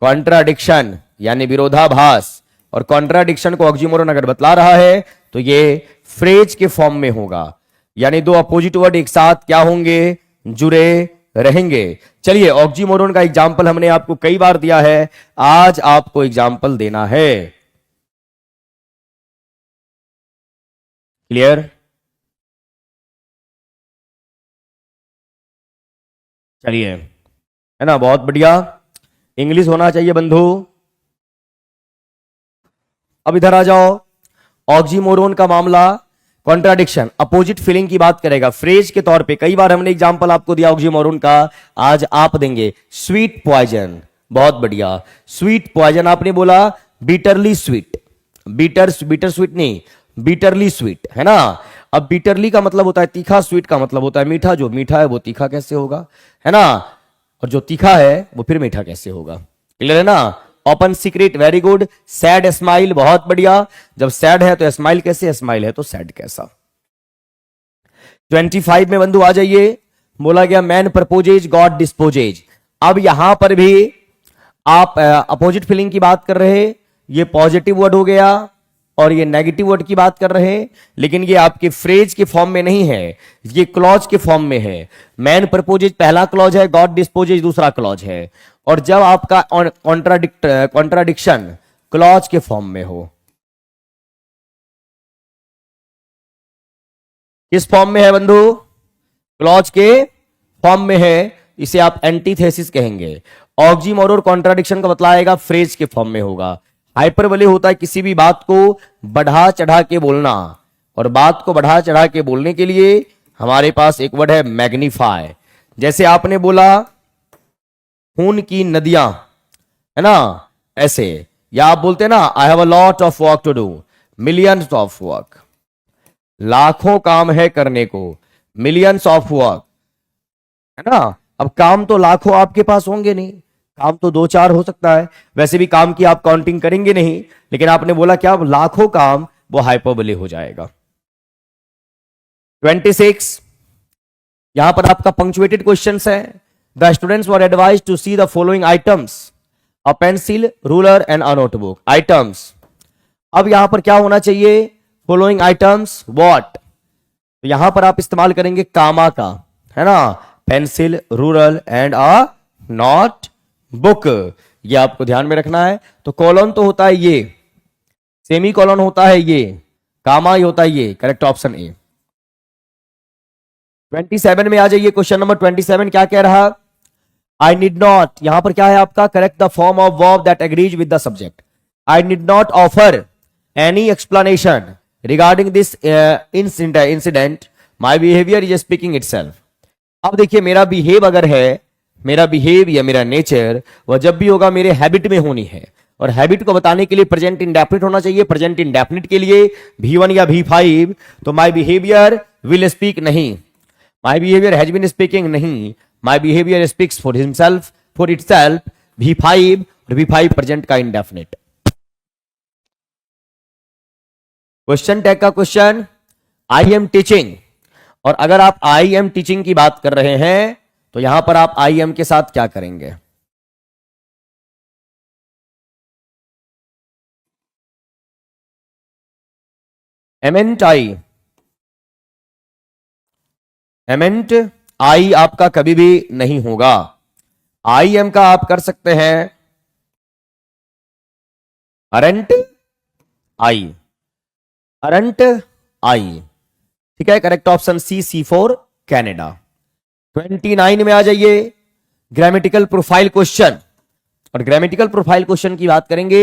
कॉन्ट्राडिक्शन यानी विरोधाभास, और कॉन्ट्राडिक्शन को ऑक्सीमोरोन अगर बतला रहा है तो ये फ्रेज के फॉर्म में होगा, यानी 2 अपोजिट वर्ड एक साथ क्या होंगे? जुड़े रहेंगे। चलिए, ऑक्सीमोरोन का एग्जाम्पल हमने आपको कई बार दिया है, आज आपको एग्जाम्पल देना है। क्लियर? चलिए, है ना, बहुत बढ़िया। इंग्लिश होना चाहिए बंधु। अब इधर आ जाओ। ऑक्सीमोरोन का मामला, कॉन्ट्राडिक्शन, अपोजिट फीलिंग की बात करेगा फ्रेज के तौर पे। कई बार हमने एग्जांपल आपको दिया ऑक्सीमोरोन का, आज आप देंगे। स्वीट पॉइजन, बहुत बढ़िया। स्वीट पॉइजन आपने बोला बिटरली स्वीट, बिटर स्वीट नहीं, बिटरली स्वीट, है ना। अब बिटरली का मतलब होता है तीखा, स्वीट का मतलब होता है मीठा। जो मीठा है वो तीखा कैसे होगा, है ना, और जो तीखा है वो फिर मीठा कैसे होगा। क्लियर है ना। Open secret, very good. Sad smile, बहुत बढ़िया। जब सैड है तो स्माइल कैसे, स्माइल है तो सैड कैसा। 25 में बंधु आ जाइए। बोला गया मैन प्रपोजेज गॉड डिस्पोजेज। अब यहां पर भी आप अपोजिट फीलिंग की बात कर रहे, ये पॉजिटिव वर्ड हो गया, और ये नेगेटिव वर्ड की बात कर रहे हैं, लेकिन ये आपके फ्रेज के फॉर्म में नहीं है, ये क्लॉज के फॉर्म में है। मैन प्रपोजेज पहला क्लॉज है, गॉड डिस्पोजेज दूसरा क्लॉज है। और जब आपका कॉन्ट्राडिक्शन क्लॉज के फॉर्म में हो, किस फॉर्म में है बंधु? क्लॉज के फॉर्म में है, इसे आप एंटीथेसिस कहेंगे। ऑक्सीमोरोन कॉन्ट्राडिक्शन का बतलाएगा, फ्रेज के फॉर्म में होगा। हाइपरबोले होता है किसी भी बात को बढ़ा चढ़ा के बोलना, और बात को बढ़ा चढ़ा के बोलने के लिए हमारे पास एक वर्ड है मैग्नीफाई। जैसे आपने बोला खून की नदियां, है ना, ऐसे। या आप बोलते हैं ना I have a lot of work to do, millions of work, लाखों काम है करने को, मिलियंस ऑफ वर्क, है ना। अब काम तो लाखों आपके पास होंगे नहीं, काम तो 2-4 हो सकता है, वैसे भी काम की आप काउंटिंग करेंगे नहीं, लेकिन आपने बोला क्या लाखों काम, वो हाइपरबोले हो जाएगा। 26 यहां पर आपका पंक्चुएटेड क्वेश्चंस है। The students were advised to see the following items, a pencil, ruler and a notebook. Items, अब यहां पर क्या होना चाहिए, फॉलोइंग आइटम्स व्हाट, तो यहां पर आप इस्तेमाल करेंगे कामा का, है ना, pencil, rural and a note book, ये आपको ध्यान में रखना है। तो कॉलन तो होता है ये, सेमी कॉलन होता है ये, कामा ही होता है ये, करेक्ट ऑप्शन ए। 27 में आ जाइए, क्वेश्चन नंबर 27 क्या कह रहा, आई नीड नॉट, यहां पर क्या है आपका, correct the form of verb that agrees with the subject. I need not offer any explanation regarding this incident, my behaviour is speaking itself. अब देखिए मेरा बिहेव अगर है, मेरा बिहेव या मेरा नेचर, वह जब भी होगा मेरे हैबिट में होनी है, और हैबिट को बताने के लिए प्रेजेंट इंडेफिनिट होना चाहिए। प्रेजेंट इंडेफिनिट के लिए V1 या V5, तो माई बिहेवियर विल स्पीक नहीं, my behaviour has been speaking नहीं, my behaviour speaks for himself, for itself, V5, और V5 प्रेजेंट का इंडेफिनिट। क्वेश्चन टैग का क्वेश्चन, आई एम टीचिंग, और अगर आप आई एम टीचिंग की बात कर रहे हैं तो यहां पर आप आई एम के साथ क्या करेंगे, एमेंट आई, एमेंट आई आपका कभी भी नहीं होगा। आई एम का आप कर सकते हैं अरेंट आई, अरेंट आई, ठीक है, correct option C for Canada. 29 में आ जाइए, ग्रामेटिकल प्रोफाइल क्वेश्चन, और ग्रामेटिकल प्रोफाइल क्वेश्चन की बात करेंगे।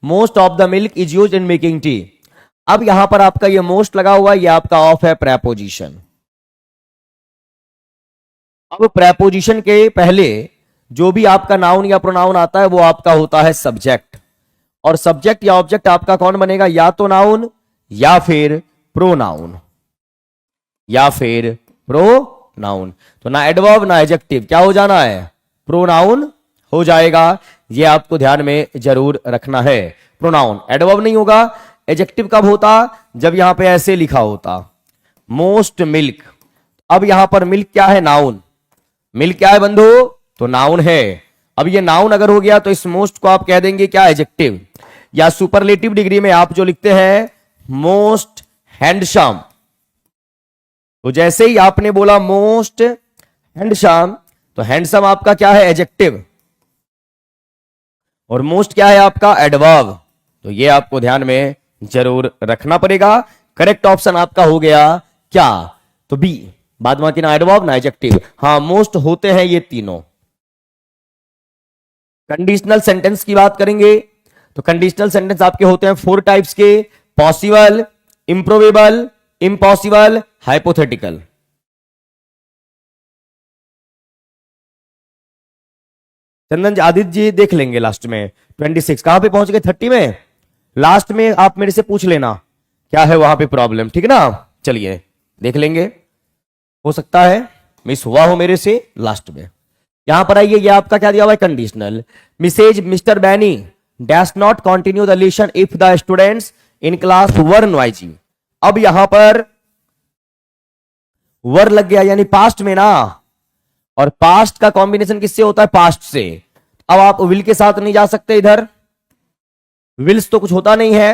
Most of the milk is used in making tea, अब यहां पर आपका ये मोस्ट लगा हुआ है, ये आपका ऑफ है प्रेपोजिशन। अब प्रेपोजिशन के पहले जो भी आपका नाउन या प्रोनाउन आता है वो आपका होता है सब्जेक्ट, और सब्जेक्ट या ऑब्जेक्ट आपका कौन बनेगा, या तो नाउन या फिर प्रोनाउन, या फिर प्रोनाउन। तो ना एडवर्ब ना एडजेक्टिव, क्या हो जाना है, प्रोनाउन हो जाएगा, ये आपको ध्यान में जरूर रखना है। प्रोनाउन, एडवर्ब नहीं होगा। एडजेक्टिव कब होता, जब यहां पे ऐसे लिखा होता मोस्ट मिल्क, अब यहां पर मिल्क क्या है, नाउन, मिल्क क्या है बंधु, तो नाउन है। अब ये नाउन अगर हो गया तो इस मोस्ट को आप कह देंगे क्या, एडजेक्टिव, या सुपरलेटिव डिग्री में आप जो लिखते हैं मोस्ट हैंडसम, तो जैसे ही आपने बोला मोस्ट हैंडसम, तो हैंडसम आपका क्या है, एडजेक्टिव, और मोस्ट क्या है आपका, एडवर्ब, तो ये आपको ध्यान में जरूर रखना पड़ेगा। करेक्ट ऑप्शन आपका हो गया क्या, तो बी, बाद बाकी ना एडवर्ब ना एडजेक्टिव, हाँ मोस्ट होते हैं ये तीनों। कंडीशनल सेंटेंस की बात करेंगे तो कंडीशनल सेंटेंस आपके होते हैं 4 टाइप्स के, पॉसिबल, इंप्रोबेबल, इम्पॉसिबल, हाइपोथेटिकल। चंदन आदित्य जी देख लेंगे लास्ट में। 26 कहां पे पहुंच गए, 30 में, लास्ट में आप मेरे से पूछ लेना क्या है वहां पे प्रॉब्लम, ठीक है ना, चलिए देख लेंगे, हो सकता है मिस हुआ हो मेरे से लास्ट में। यहां पर आइए, ये आपका क्या दिया हुआ है, conditional. Mrs mister Benny dash not continue the lesson if the students in class were noisy. अब यहां पर वर लग गया, यानी पास्ट में ना, और पास्ट का कॉम्बिनेशन किससे होता है, पास्ट से। अब आप विल के साथ नहीं जा सकते, इधर विल्स तो कुछ होता नहीं है,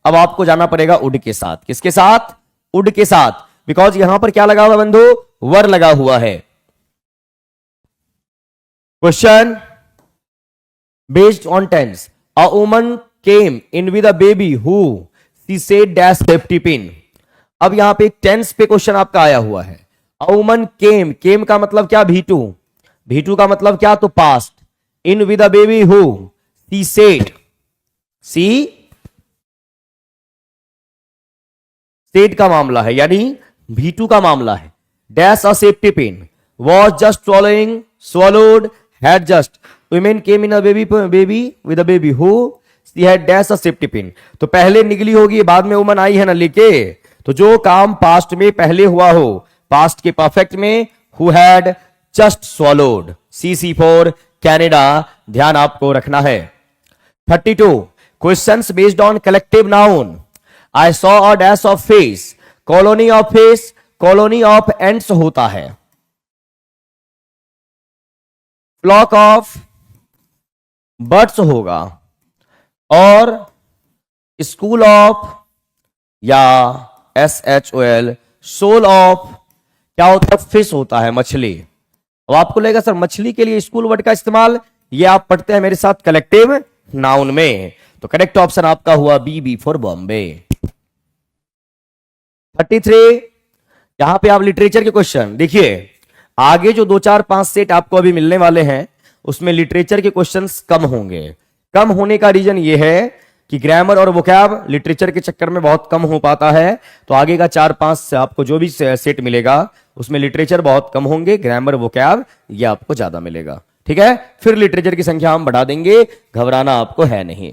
अब आपको जाना पड़ेगा उड के साथ। किसके साथ, उड के साथ, बिकॉज यहां पर क्या लगा हुआ बंधु, वर लगा हुआ है। Question based on tense, a woman came in with a baby who she said dash safety pin. अब यहां पे एक टेंस पे क्वेश्चन आपका आया हुआ है। अ वुमन केम, केम का मतलब क्या, V2, V2 का मतलब क्या, तो past, in with a baby who she said, she said का मामला है, यानी V2 का मामला है। Dash a safety pin was just swallowing, swallowed, had just, women came in a baby with a baby who she had dash a safety pin। तो पहले निकली होगी, बाद में वुमन आई है ना लेके, तो जो काम पास्ट में पहले हुआ हो, पास्ट के परफेक्ट में who had just swallowed, C for Canada, ध्यान आपको रखना है। 32 questions based on collective noun. I saw a dash of fish, colony of fish, colony of ants होता है। फ्लॉक ऑफ बर्ड्स होगा, और स्कूल ऑफ या SHOL सोल ऑफ क्या होता है, फिश होता है, मछली। अब आपको लगेगा सर मछली के लिए स्कूल वर्ड का इस्तेमाल, ये आप पढ़ते हैं मेरे साथ कलेक्टिव नाउन में, तो करेक्ट ऑप्शन आपका हुआ बी फॉर बॉम्बे। 33 यहां पे आप लिटरेचर के क्वेश्चन देखिए, आगे जो 2 4 5 सेट आपको अभी मिलने वाले हैं उसमें लिटरेचर के क्वेश्चंस कम होंगे। कम होने का रीजन ये है कि ग्रामर और वोकैब लिटरेचर के चक्कर में बहुत कम हो पाता है, तो आगे का 4 5 से आपको जो भी सेट मिलेगा उसमें लिटरेचर बहुत कम होंगे, ग्रामर वोकैब ये आपको ज्यादा मिलेगा। ठीक है, फिर लिटरेचर की संख्या हम बढ़ा देंगे, घबराना आपको है नहीं।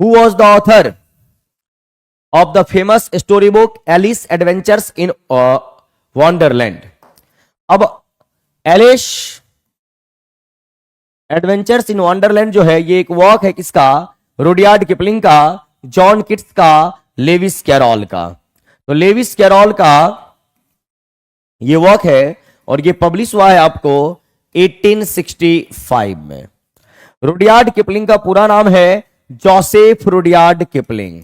Who was the author of the famous story book Alice adventures in Wonderland? अब एलिस एडवेंचर्स इन वंडरलैंड जो है ये एक वॉक है किसका, रुडयार्ड किपलिंग का, जॉन किट्स का, लेविस कैरोल का। तो लेविस कैरोल का ये वॉक है और ये पब्लिश हुआ है आपको 1865 में। रुडयार्ड किपलिंग का पूरा नाम है जोसेफ रुडयार्ड किपलिंग,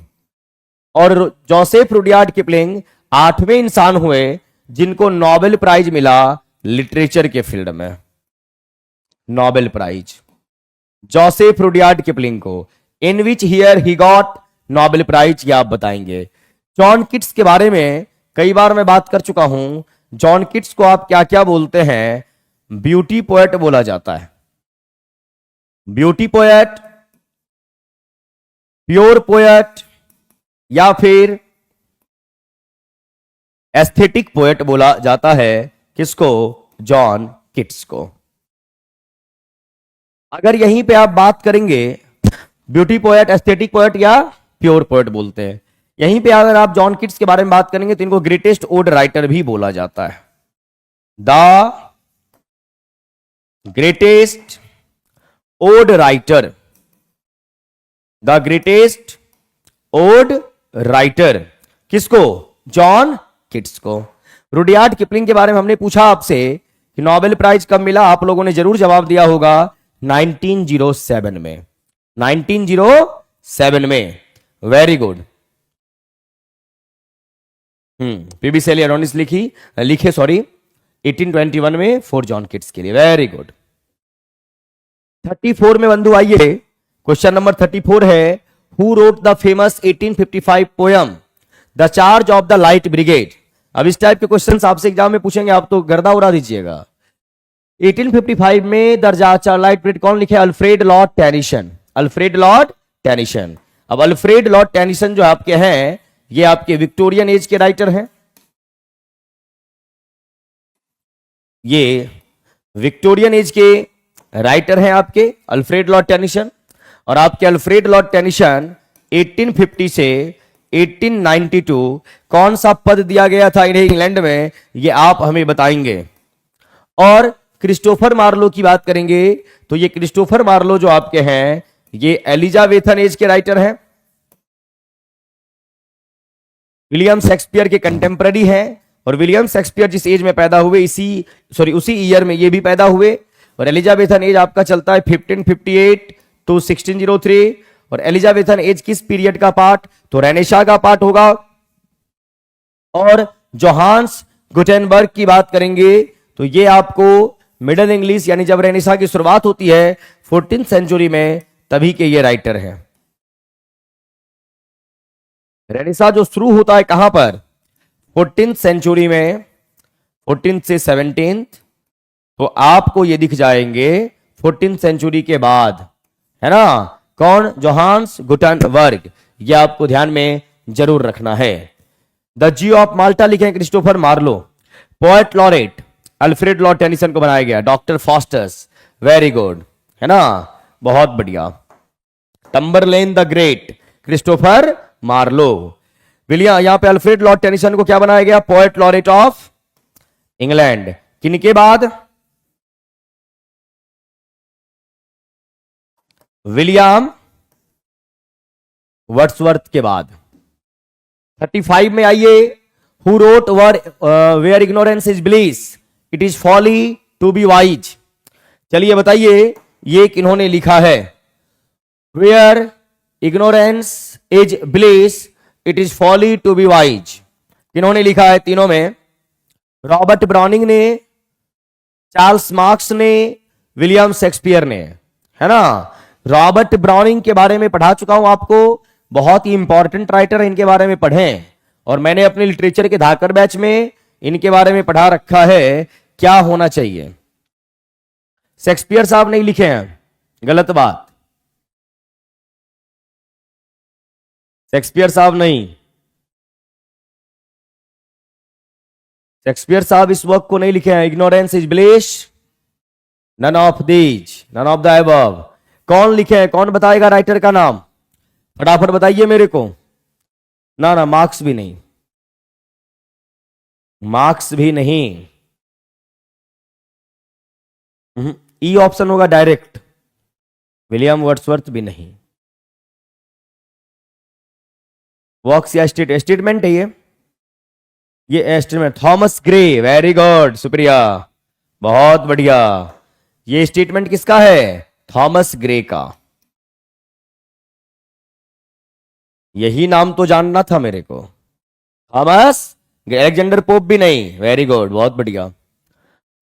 और जोसेफ रुडयार्ड किपलिंग 8वें इंसान हुए जिनको नोबेल प्राइज मिला लिटरेचर के फील्ड में। Nobel prize Joseph Rudyard Kipling को, in which year he got Nobel prize, ये आप बताएंगे। जॉन किट्स के बारे में कई बार मैं बात कर चुका हूं, जॉन किट्स को आप क्या क्या बोलते हैं, ब्यूटी पोएट बोला जाता है, ब्यूटी पोएट, प्योर पोएट, या फिर एस्थेटिक पोएट बोला जाता है। किसको? जॉन किट्स को। अगर यहीं पे आप बात करेंगे ब्यूटी पोएट, एस्थेटिक पोएट या प्योर पोएट बोलते हैं, यहीं पे अगर आप जॉन किट्स के बारे में बात करेंगे तो इनको ग्रेटेस्ट ओड राइटर भी बोला जाता है। The greatest ode writer, the greatest ode writer किसको? जॉन किट्स को। रुडयार्ड किपलिंग के बारे में हमने पूछा आपसे कि नोबेल प्राइज कब मिला, आप लोगों ने जरूर जवाब दिया होगा 1907 में, 1907 में। Very good. पीबी सेली एरोनिस लिखे सॉरी 1821 में फॉर जॉन किट्स के लिए। Very good. 34 में बंधु आइए, क्वेश्चन नंबर 34 है, who wrote the famous 1855 poem the charge of the light brigade? अब इस टाइप के क्वेश्चंस आपसे एग्जाम में पूछेंगे, आप तो गर्दा उड़ा दीजिएगा। 1855 में द लाइट ब्रिगेड कौन लिखे? Alfred Lord Tennyson, Alfred Lord Tennyson. अब अल्फ्रेड लॉर्ड टेनिसन जो आपके हैं ये आपके विक्टोरियन एज के राइटर हैं, ये विक्टोरियन एज के राइटर हैं आपके अल्फ्रेड लॉर्ड टेनिसन। और आपके अल्फ्रेड लॉर्ड टेनिसन 1850 से 1892 कौन सा पद दिया गया था इन्हें इंग्लैंड में, ये आप हमें बताएंगे। और क्रिस्टोफर मार्लो की बात करेंगे तो ये क्रिस्टोफर मार्लो जो आपके हैं ये एलिजाबेथन एज के राइटर हैं, विलियम शेक्सपियर के कंटेम्पररी हैं। और विलियम शेक्सपियर जिस एज में पैदा हुए उसी ईयर में ये भी पैदा हुए। और एलिजाबेथन एज आपका चलता है 1558 टू 1603। और एलिजाबेथन एज किस पीरियड का पार्ट? तो रेनेसां का पार्ट होगा। और जोहान्स गुटेनबर्ग की बात करेंगे तो ये आपको मिडिल इंग्लिश यानी जब रेनेसां की शुरुआत होती है 14th सेंचुरी में, तभी के ये राइटर हैं। रेनेसां जो शुरू होता है कहां पर? 14th सेंचुरी में, 14th से 17th, तो आपको ये दिख जाएंगे 14th सेंचुरी के बाद, है ना। कौन? जोहान्स गुटेनबर्ग, ये आपको ध्यान में जरूर रखना है। द जियो ऑफ माल्टा लिखे हैं Christopher Marlowe. Poet laureate Alfred Lord Tennyson को बनाया गया डॉक्टर फॉस्टर्स। वेरी गुड, है ना, बहुत बढ़िया। Tamburlaine the great Christopher Marlowe. William यहां पे अल्फ्रेड लॉर्ड टेनिसन को क्या बनाया गया? Poet laureate of England. किनके बाद? विलियम वर्ड्सवर्थ के बाद। 35 में आइए, who wrote where ignorance is bliss it is folly to be wise. चलिए बताइए ये किन्होंने लिखा है? Where ignorance is bliss it is folly to be wise, किन्होंने लिखा है तीनों में? रॉबर्ट ब्राउनिंग ने, चार्ल्स मार्क्स ने, विलियम शेक्सपियर ने, है ना। रॉबर्ट ब्राउनिंग के बारे में पढ़ा चुका हूं आपको, बहुत ही इंपॉर्टेंट राइटर है, इनके बारे में पढ़ें। और मैंने अपने लिटरेचर के धाकर बैच में इनके बारे में पढ़ा रखा है क्या होना चाहिए। शेक्सपियर साहब नहीं लिखे हैं, गलत बात। शेक्सपियर साहब नहीं, शेक्सपियर साहब इस वर्क को नहीं लिखे हैं। Ignorance is bliss, none of these, none of the above. कौन लिखे हैं? कौन बताएगा राइटर का नाम? फटाफट बताइए मेरे को। ना ना, मार्क्स भी नहीं, मार्क्स भी नहीं। ई ऑप्शन होगा डायरेक्ट। विलियम वर्ड्सवर्थ भी नहीं। वर्क्स या स्टेटमेंट है ये estimate. Thomas Gray, very good, शुक्रिया, बहुत बढ़िया। ये स्टेटमेंट किसका है? थॉमस ग्रे का। यही नाम तो जानना था मेरे को। थॉमस, अलेक्जेंडर पोप भी नहीं, वेरी गुड, बहुत बढ़िया।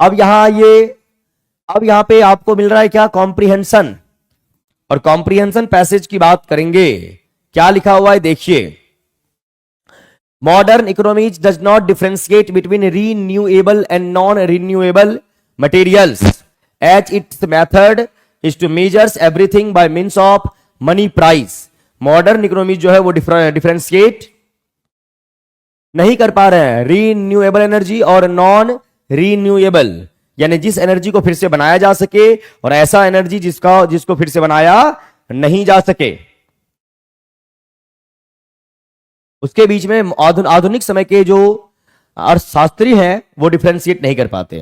अब यहां पे आपको मिल रहा है क्या? कॉम्प्रिहेंशन। और कॉम्प्रिहेंशन पैसेज की बात करेंगे। क्या लिखा हुआ है देखिए। Modern economies does not differentiate between renewable and non-renewable materials, as its method is to measure everything by means of money price. Modern economies जो है वो differentiate नहीं कर पा रहे हैं रीन्यूएबल एनर्जी और नॉन रीन्यूएबल, यानी जिस एनर्जी को फिर से बनाया जा सके और ऐसा एनर्जी जिसको फिर से बनाया नहीं जा सके। उसके बीच में आधुनिक समय के जो अर्थशास्त्री हैं वो डिफरेंशिएट नहीं कर पाते।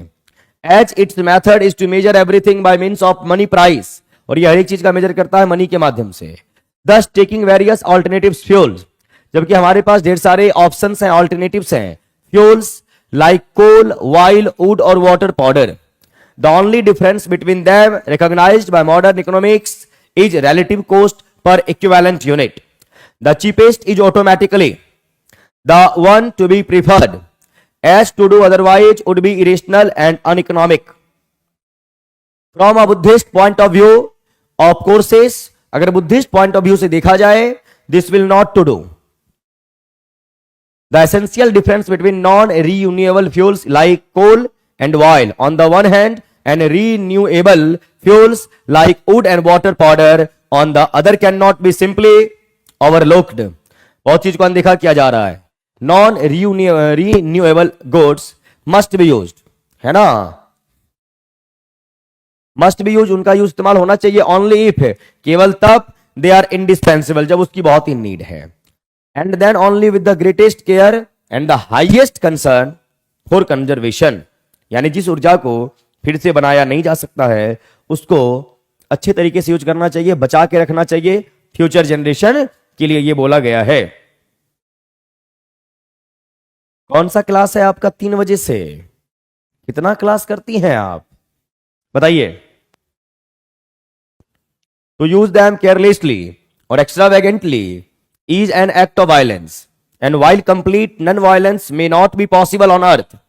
As its method is to measure everything by means of money price, और ये हर एक चीज का मेजर करता है मनी के माध्यम से। दस टेकिंग वेरियस ऑल्टरनेटिव्स फ्यूल्स, जबकि हमारे पास ढेर सारे ऑप्शंस हैं, ऑल्टरनेटिव्स हैं। Fuels like coal, oil, wood और water powder. The only difference between them recognised by modern economics is relative cost per equivalent unit. The cheapest is automatically the one to be preferred, as to do otherwise would be irrational and uneconomic. From a Buddhist point of view of courses, अगर Buddhist point of view से देखा जाए, this will not to do. The essential difference between non-renewable fuels like coal and oil on the one hand and renewable fuels like wood and water powder on the other cannot be simply overlooked. बहुत चीज को अनदेखा किया जा रहा है। Non renewable goods must be used, है ना, मस्ट बी यूज, उनका यूज इस्तेमाल होना चाहिए ओनली इफ, केवल तब, दे आर इंडिस्पेंसिबल, जब उसकी बहुत ही नीड है। And then only with the greatest care and the highest concern for conservation, यानी जिस ऊर्जा को फिर से बनाया नहीं जा सकता है उसको अच्छे तरीके से यूज करना चाहिए, बचा के रखना चाहिए फ्यूचर जनरेशन के लिए, ये बोला गया है। कौन सा क्लास है आपका 3 बजे से? कितना क्लास करती हैं आप बताइए? टू यूज दैम केयरलेसली और extravagantly is an act of violence, and while complete non-violence may not be possible on earth,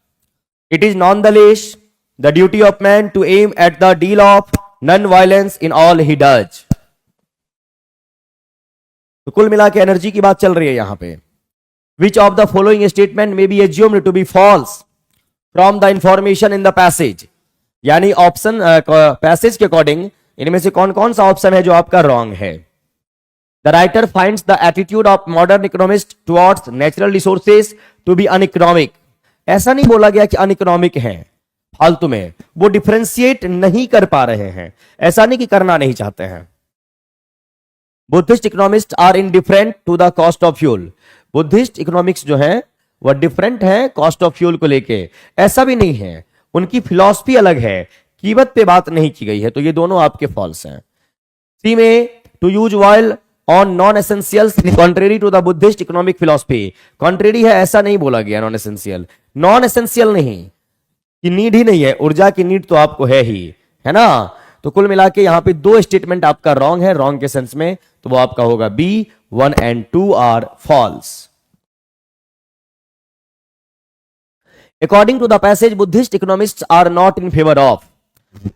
it is nonetheless the duty of man to aim at the deal of non-violence in all he does. तो कुल मिला के energy की बात चल रही है यहां पे। Which of the following statement may be assumed to be false from the information in the passage? यानी ऑप्शन पैसेज के अकॉर्डिंग इनमें से कौन कौन सा ऑप्शन है जो आपका रॉन्ग है? The writer finds the attitude of modern economists towards natural resources to be uneconomic. ऐसा नहीं बोला गया कि अनइकोनॉमिक है फालतू में, वो डिफरेंशिएट नहीं कर पा रहे हैं, ऐसा नहीं कि करना नहीं चाहते हैं। Buddhist economists are indifferent to the cost of fuel, Buddhist economics जो है वह डिफरेंट है कॉस्ट ऑफ फ्यूल को लेके, ऐसा भी नहीं है, उनकी फिलॉसफी अलग है, कीमत पे बात नहीं की गई है, तो ये दोनों आपके फॉल्स हैं। सी में to use oil on non essentials contrary to the Buddhist economic philosophy. Contrary है ऐसा नहीं बोला गया, नॉन एसेंशियल, नॉन एसेंशियल नहीं कि नीड ही नहीं है, ऊर्जा की नीड तो आपको है ही, है ना। तो कुल मिला के यहां पे दो स्टेटमेंट आपका रॉन्ग है, रॉन्ग के सेंस में, तो वो आपका होगा B, 1 and 2 are false. According to the passage Buddhist economists are not in favour of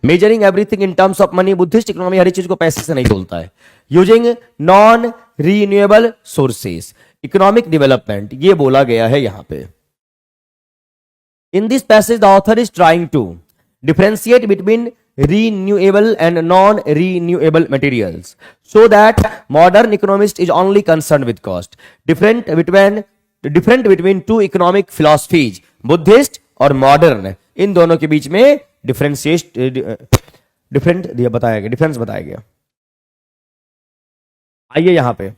measuring everything in terms of money. Buddhist economy हर चीज को पैसे से नहीं तोलता है। Using non renewable sources economic development, ये बोला गया है यहां पे। In this passage, the author is trying to differentiate between renewable and non-renewable materials, so that modern economist is only concerned with cost. Different between two economic philosophies, Buddhist और modern, इन दोनों के बीच में डिफरेंस बताया गया। आइए यहां पे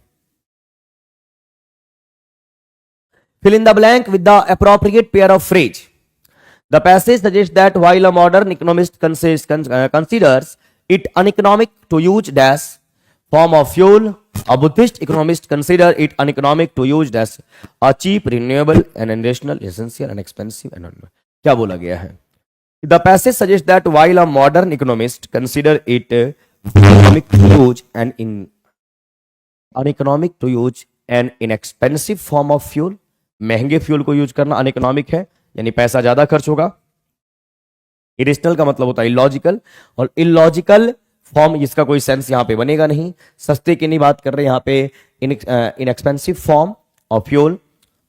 fill in the blank with the appropriate pair of phrase. The passage suggests that while a modern economist considers it uneconomic to use dash form of fuel, a Buddhist economist consider it uneconomic to use dash a cheap, renewable, and rational, essential, and expensive. क्या बोला गया है? The passage suggests that while a modern economist consider it uneconomic to use uneconomic to use an inexpensive form of fuel, महंगे fuel को use करना अनइकोनॉमिक है, यानी पैसा ज्यादा खर्च होगा। इरेशनल का मतलब होता है इलॉजिकल, और इलॉजिकल फॉर्म इसका कोई सेंस यहां पे बनेगा नहीं। सस्ते की नहीं बात कर रहे यहां पे, inexpensive form of fuel.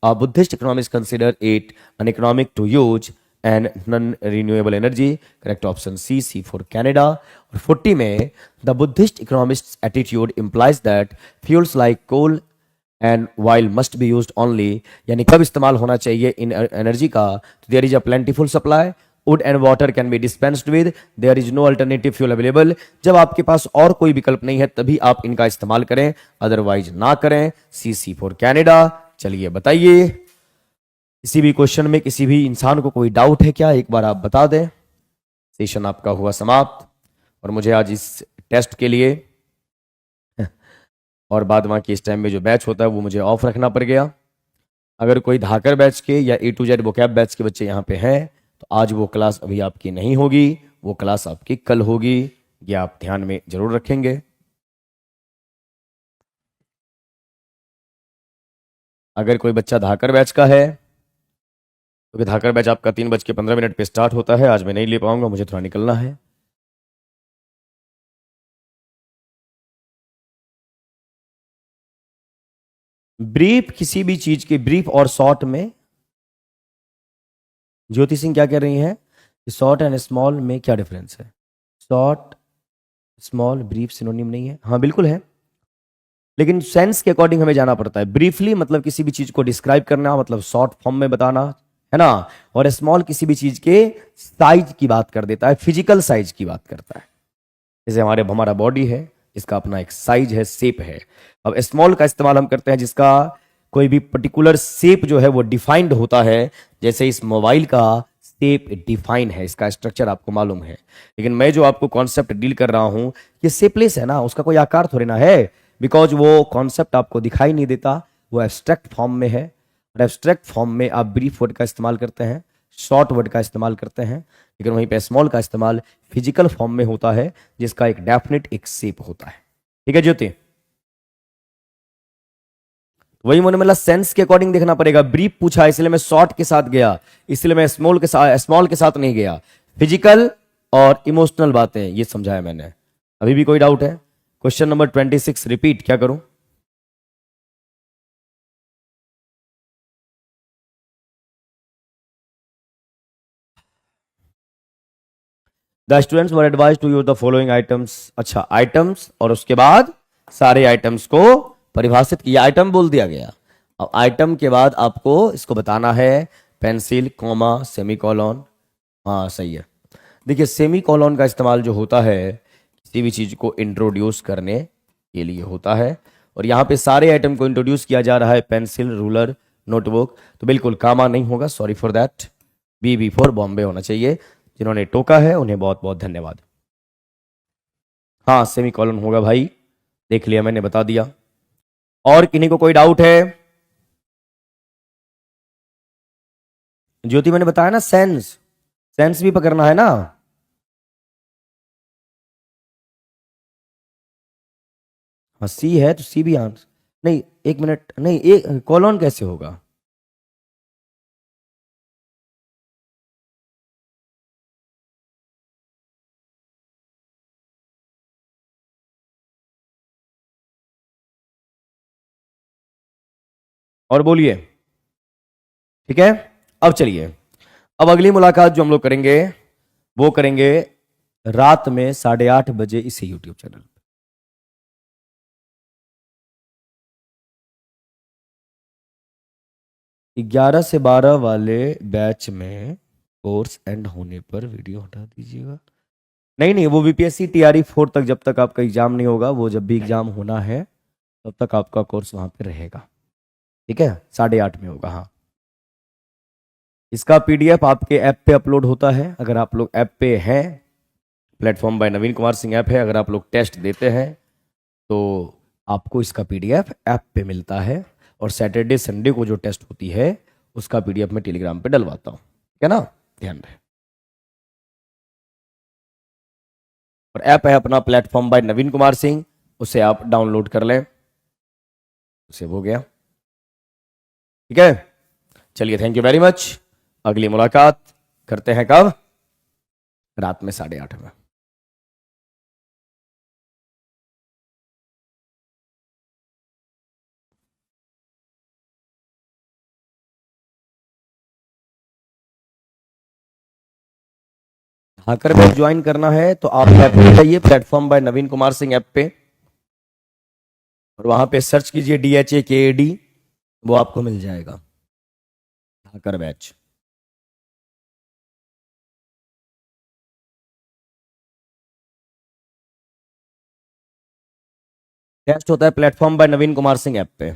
Buddhist economics consider it uneconomic to use and non renewable energy. Correct option C for Canada. और 40 में the Buddhist economist attitude implies that fuels like coal and while must be used only, यानी कब इस्तेमाल होना चाहिए इन energy का, तो there is a plentiful supply, wood and water can be dispensed with, there is no alternative fuel available. जब आपके पास और कोई विकल्प नहीं है तभी आप इनका इस्तेमाल करें, अदरवाइज ना करें। सी फॉर कैनेडा। चलिए बताइए, किसी भी क्वेश्चन में किसी भी इंसान को कोई डाउट है क्या, एक बार आप बता दें। सेशन आपका हुआ समाप्त, और मुझे आज इस टेस्ट के लिए और बाद बाकी इस टाइम में जो बैच होता है वो मुझे ऑफ रखना पड़ गया। अगर कोई धाकर बैच के या A to Z vocab batch के बच्चे यहाँ पे हैं तो आज वो क्लास अभी आपकी नहीं होगी, वो क्लास आपकी कल होगी, ये आप ध्यान में जरूर रखेंगे। अगर कोई बच्चा धाकर बैच का है, क्योंकि तो धाकर बैच आपका 3:15 पे स्टार्ट होता है, आज मैं नहीं ले पाऊंगा, मुझे थोड़ा निकलना है। ब्रीफ, किसी भी चीज के ब्रीफ और शॉर्ट में, ज्योति सिंह क्या कह रही हैं, शॉर्ट एंड स्मॉल में क्या डिफरेंस है? शॉर्ट, स्मॉल, ब्रीफ सिनोनिम नहीं है? हाँ बिल्कुल है, लेकिन सेंस के अकॉर्डिंग हमें जाना पड़ता है। ब्रीफली मतलब किसी भी चीज को डिस्क्राइब करना, मतलब शॉर्ट फॉर्म में बताना, है ना। और स्मॉल किसी भी चीज के साइज की बात कर देता है, फिजिकल साइज की बात करता है। जैसे हमारा बॉडी है, इसका अपना एक साइज है, शेप है। अब स्मॉल का इस्तेमाल हम करते हैं जिसका कोई भी पर्टिकुलर शेप जो है वो डिफाइंड होता है। जैसे इस मोबाइल का शेप डिफाइन है, इसका स्ट्रक्चर आपको मालूम है, लेकिन मैं जो आपको कॉन्सेप्ट डील कर रहा हूं ये शेपलेस है ना, उसका कोई आकार थोड़ी ना है, बिकॉज वो कॉन्सेप्ट आपको दिखाई नहीं देता, वो एब्स्ट्रैक्ट फॉर्म में है। और एब्स्ट्रैक्ट फॉर्म में आप ब्रीफ वर्ड का इस्तेमाल करते हैं, शॉर्ट वर्ड का इस्तेमाल करते हैं, लेकिन वहीं पे स्मॉल का इस्तेमाल फिजिकल फॉर्म में होता है जिसका एक डेफिनेट एक शेप होता है। ठीक है ज्योति, वही मैंने मतलब सेंस के अकॉर्डिंग देखना पड़ेगा। ब्रीफ पूछा इसलिए मैं शॉर्ट के साथ गया, इसलिए मैं स्मॉल के साथ नहीं गया। फिजिकल और इमोशनल बातें ये समझाया मैंने। अभी भी कोई डाउट है? क्वेश्चन नंबर 26 रिपीट क्या करूं? The students were advised to use the following items. अच्छा, आइटम्स और उसके बाद सारे आइटम्स को परिभाषित किया, आइटम बोल दिया गया। अब आइटम के बाद आपको इसको बताना है पेंसिल, कॉमा, सेमीकोलन। हाँ सही है। देखिए सेमीकोलन का इस्तेमाल जो होता है किसी भी चीज को इंट्रोड्यूस करने के लिए होता है, और यहाँ पे सारे आइटम को इंट्रोड्यूस किया जा रहा है, पेंसिल, रूलर, नोटबुक, तो बिल्कुल कामा नहीं होगा, sorry for that. B for Bombay होना चाहिए। जिन्होंने टोका है उन्हें बहुत बहुत धन्यवाद। हाँ सेमीकोलन होगा भाई, देख लिया मैंने, बता दिया। और किन्हीं को कोई डाउट है? ज्योति मैंने बताया ना, सेंस, सेंस भी पकड़ना है ना। हाँ सी है तो सी भी आंसर, नहीं एक मिनट, नहीं एक कॉलोन कैसे होगा? और बोलिए, ठीक है। अब चलिए, अब अगली मुलाकात जो हम लोग करेंगे वो करेंगे रात में 8:30 बजे इसी यूट्यूब चैनल पे। 11 से 12 वाले बैच में कोर्स एंड होने पर वीडियो हटा दीजिएगा। नहीं नहीं, वो बीपीएससी टीआरई 4 तक, जब तक आपका एग्जाम नहीं होगा, वो जब भी एग्जाम होना है तब तक आपका कोर्स वहां पे रहेगा, ठीक है। 8:30 में होगा, हाँ। इसका पीडीएफ आपके ऐप पे अपलोड होता है, अगर आप लोग ऐप पे हैं, प्लेटफॉर्म बाय नवीन कुमार सिंह ऐप है, अगर आप लोग टेस्ट देते हैं तो आपको इसका पीडीएफ ऐप पे मिलता है। और सैटरडे संडे को जो टेस्ट होती है उसका पीडीएफ मैं टेलीग्राम पे डलवाता हूँ, ठीक है ना, ध्यान रहे। और ऐप है अपना प्लेटफॉर्म बाय नवीन कुमार सिंह, उसे आप डाउनलोड कर लें, उसे हो गया, ठीक है। चलिए, थैंक यू वेरी मच। अगली मुलाकात करते हैं कब? रात में 8:30 में। हाकर बैच ज्वाइन करना है तो आप ऐप पे जाइए, प्लेटफॉर्म बाय नवीन कुमार सिंह ऐप पे, और वहां पे सर्च कीजिए DHAKAD, वो आपको मिल जाएगा, हाकर बैच। टेस्ट होता है प्लेटफॉर्म बाय नवीन कुमार सिंह ऐप पे।